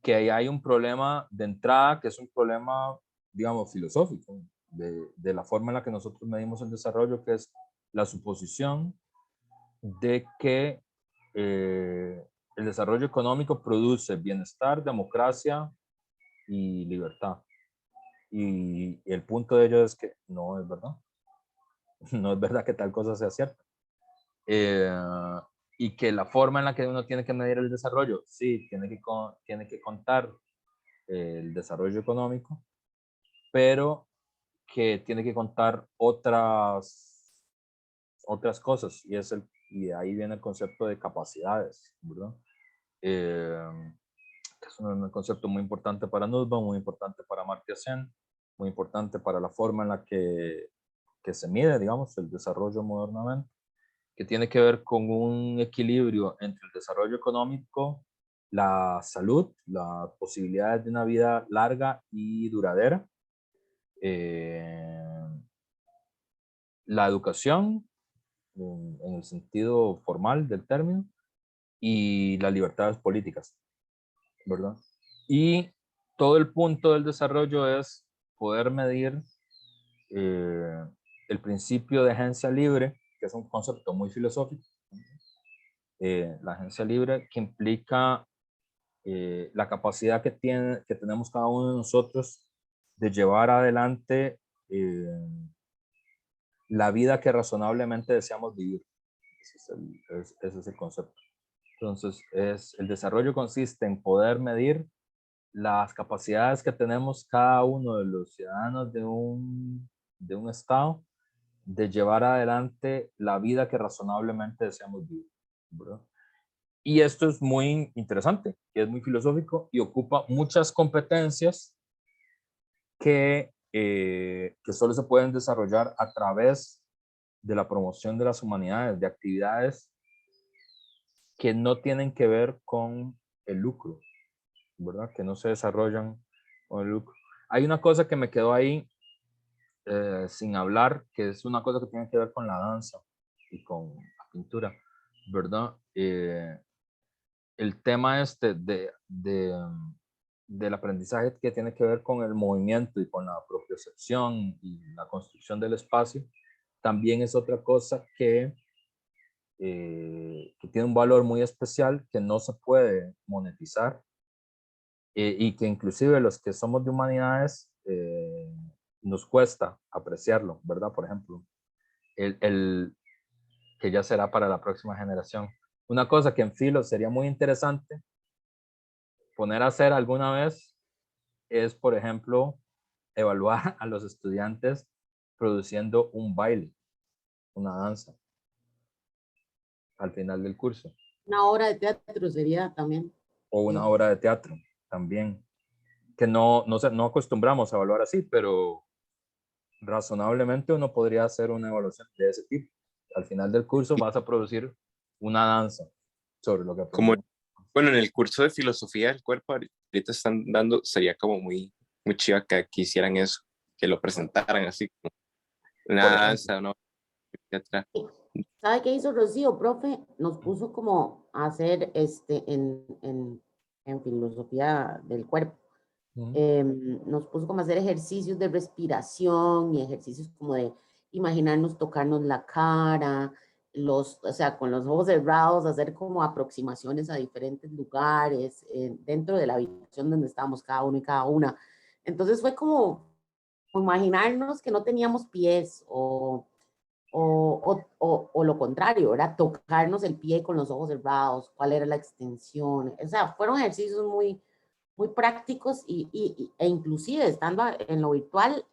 que ahí hay un problema de entrada, que es un problema, digamos, filosófico, de la forma en la que nosotros medimos el desarrollo, que es la suposición de que el desarrollo económico produce bienestar, democracia y libertad. Y el punto de ello es que no es verdad. No es verdad que tal cosa sea cierta. Y que la forma en la que uno tiene que medir el desarrollo, sí, tiene que contar el desarrollo económico, pero que tiene que contar otras cosas, y ahí viene el concepto de capacidades, ¿verdad? Que es un concepto muy importante para Nussbaum, muy importante para Amartya Sen, muy importante para la forma en la que se mide, digamos, el desarrollo modernamente, que tiene que ver con un equilibrio entre el desarrollo económico, la salud, las posibilidades de una vida larga y duradera, la educación, en el sentido formal del término, y las libertades políticas, ¿verdad? Y todo el punto del desarrollo es poder medir el principio de agencia libre, que es un concepto muy filosófico. La agencia libre, que implica la capacidad que tenemos cada uno de nosotros de llevar adelante la vida que razonablemente deseamos vivir. Ese es el concepto. Entonces, el desarrollo consiste en poder medir las capacidades que tenemos cada uno de los ciudadanos de un estado de llevar adelante la vida que razonablemente deseamos vivir, ¿verdad? Y esto es muy interesante, es muy filosófico y ocupa muchas competencias que solo se pueden desarrollar a través de la promoción de las humanidades, de actividades que no tienen que ver con el lucro, ¿verdad? Que no se desarrollan con el lucro. Hay una cosa que me quedó ahí sin hablar, que es una cosa que tiene que ver con la danza y con la pintura, ¿verdad? El tema de del aprendizaje que tiene que ver con el movimiento y con la propiocepción y la construcción del espacio, también es otra cosa que tiene un valor muy especial que no se puede monetizar y que inclusive los que somos de humanidades nos cuesta apreciarlo, ¿verdad? Por ejemplo, que ya será para la próxima generación. Una cosa que en filo sería muy interesante poner a hacer alguna vez es, por ejemplo, evaluar a los estudiantes produciendo un baile, una danza, al final del curso. Una obra de teatro sería también. O una obra de teatro también, que no acostumbramos a evaluar así, pero razonablemente uno podría hacer una evaluación de ese tipo. Al final del curso vas a producir una danza sobre lo que Como, aprendiste. bueno, en el curso de filosofía del cuerpo ahorita están dando, sería como muy chiva que hicieran eso, que lo presentaran así como una danza, ¿no? Etcétera. ¿Sabe qué hizo Rocío, profe? Nos puso como a hacer en filosofía del cuerpo. Nos puso como a hacer ejercicios de respiración y ejercicios como de imaginarnos tocarnos la cara, o sea, con los ojos cerrados, hacer como aproximaciones a diferentes lugares dentro de la habitación donde estábamos cada uno y cada una. Entonces fue como imaginarnos que no teníamos pies o lo contrario, ¿verdad? Tocarnos el pie con los ojos cerrados, cuál era la extensión. O sea, fueron ejercicios muy prácticos e inclusive estando en lo virtual,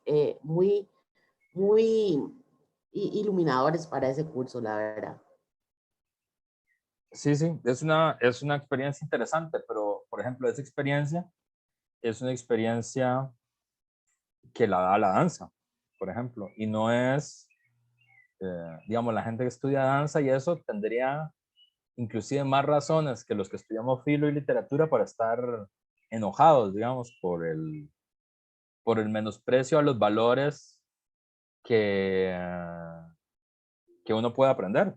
muy iluminadores para ese curso, la verdad. Sí, es una experiencia interesante, pero por ejemplo, esa experiencia es una experiencia que la da la danza, por ejemplo, y no es, digamos, la gente que estudia danza y eso tendría inclusive más razones que los que estudiamos filo y literatura para estar enojados, digamos, por el menosprecio a los valores que uno puede aprender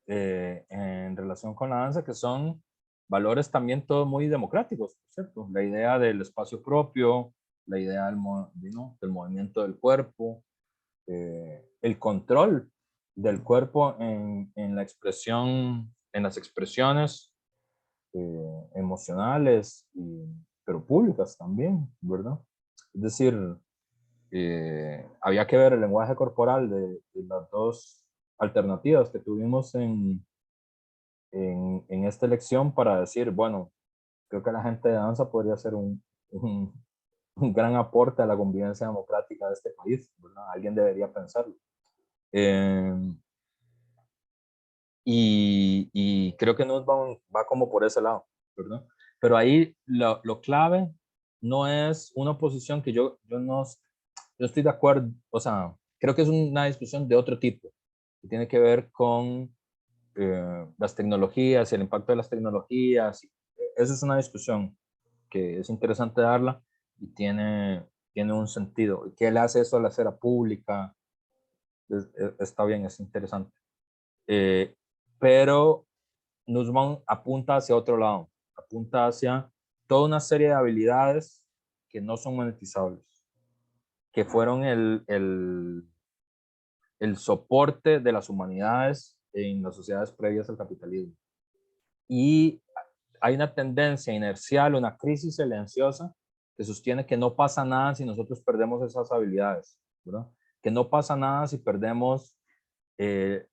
en relación con la danza, que son valores también todos muy democráticos, ¿cierto? La idea del espacio propio, la idea del movimiento del cuerpo, el control del cuerpo en la expresión, en las expresiones emocionales, pero públicas también, ¿verdad? Es decir, había que ver el lenguaje corporal de las dos alternativas que tuvimos en esta elección para decir, bueno, creo que la gente de danza podría ser un gran aporte a la convivencia democrática de este país, ¿verdad? Alguien debería pensarlo. Y creo que nos va como por ese lado, ¿verdad? Pero ahí lo clave no es una posición que yo no estoy de acuerdo, o sea, creo que es una discusión de otro tipo, que tiene que ver con las tecnologías y el impacto de las tecnologías. Esa es una discusión que es interesante darla y tiene un sentido. ¿Qué le hace eso a la esfera pública? Está bien, es interesante. Pero Nussbaum apunta hacia otro lado, apunta hacia toda una serie de habilidades que no son monetizables, que fueron el soporte de las humanidades en las sociedades previas al capitalismo. Y hay una tendencia inercial, una crisis silenciosa que sostiene que no pasa nada si nosotros perdemos esas habilidades, ¿verdad? Que no pasa nada si perdemos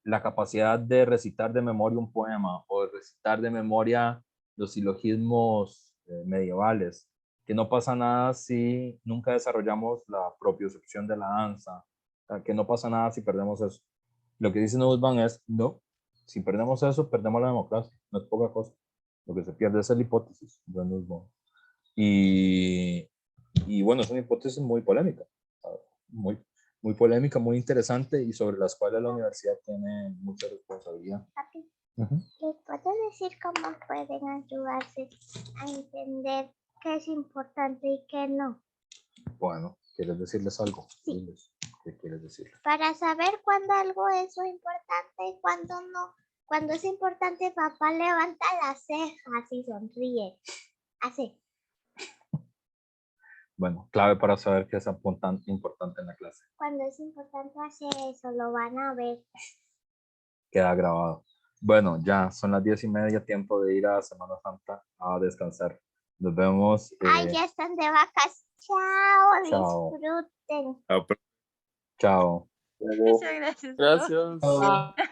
la capacidad de recitar de memoria un poema o de recitar de memoria los silogismos medievales, que no pasa nada si nunca desarrollamos la propiocepción de la danza, que no pasa nada si perdemos eso. Lo que dice Nussbaum es, no, si perdemos eso, perdemos la democracia, no es poca cosa. Lo que se pierde es la hipótesis de Nussbaum. Y bueno, es una hipótesis muy polémica, muy polémica, muy interesante y sobre las cuales la universidad tiene mucha responsabilidad. Papi, ¿les puedes decir cómo pueden ayudarse a entender qué es importante y qué no? Bueno, ¿quieres decirles algo? Sí. ¿Qué quieres decirles? Para saber cuándo algo es importante y cuándo no. Cuando es importante, papá levanta las cejas y sonríe. Así. Bueno, clave para saber qué es importante en la clase. Cuando es importante hacer eso, lo van a ver. Queda grabado. Bueno, ya son las 10:30, tiempo de ir a Semana Santa a descansar. Nos vemos. Ay, ya están de vacas. Chao, Chao. disfruten. Chao. Muchas gracias. Gracias.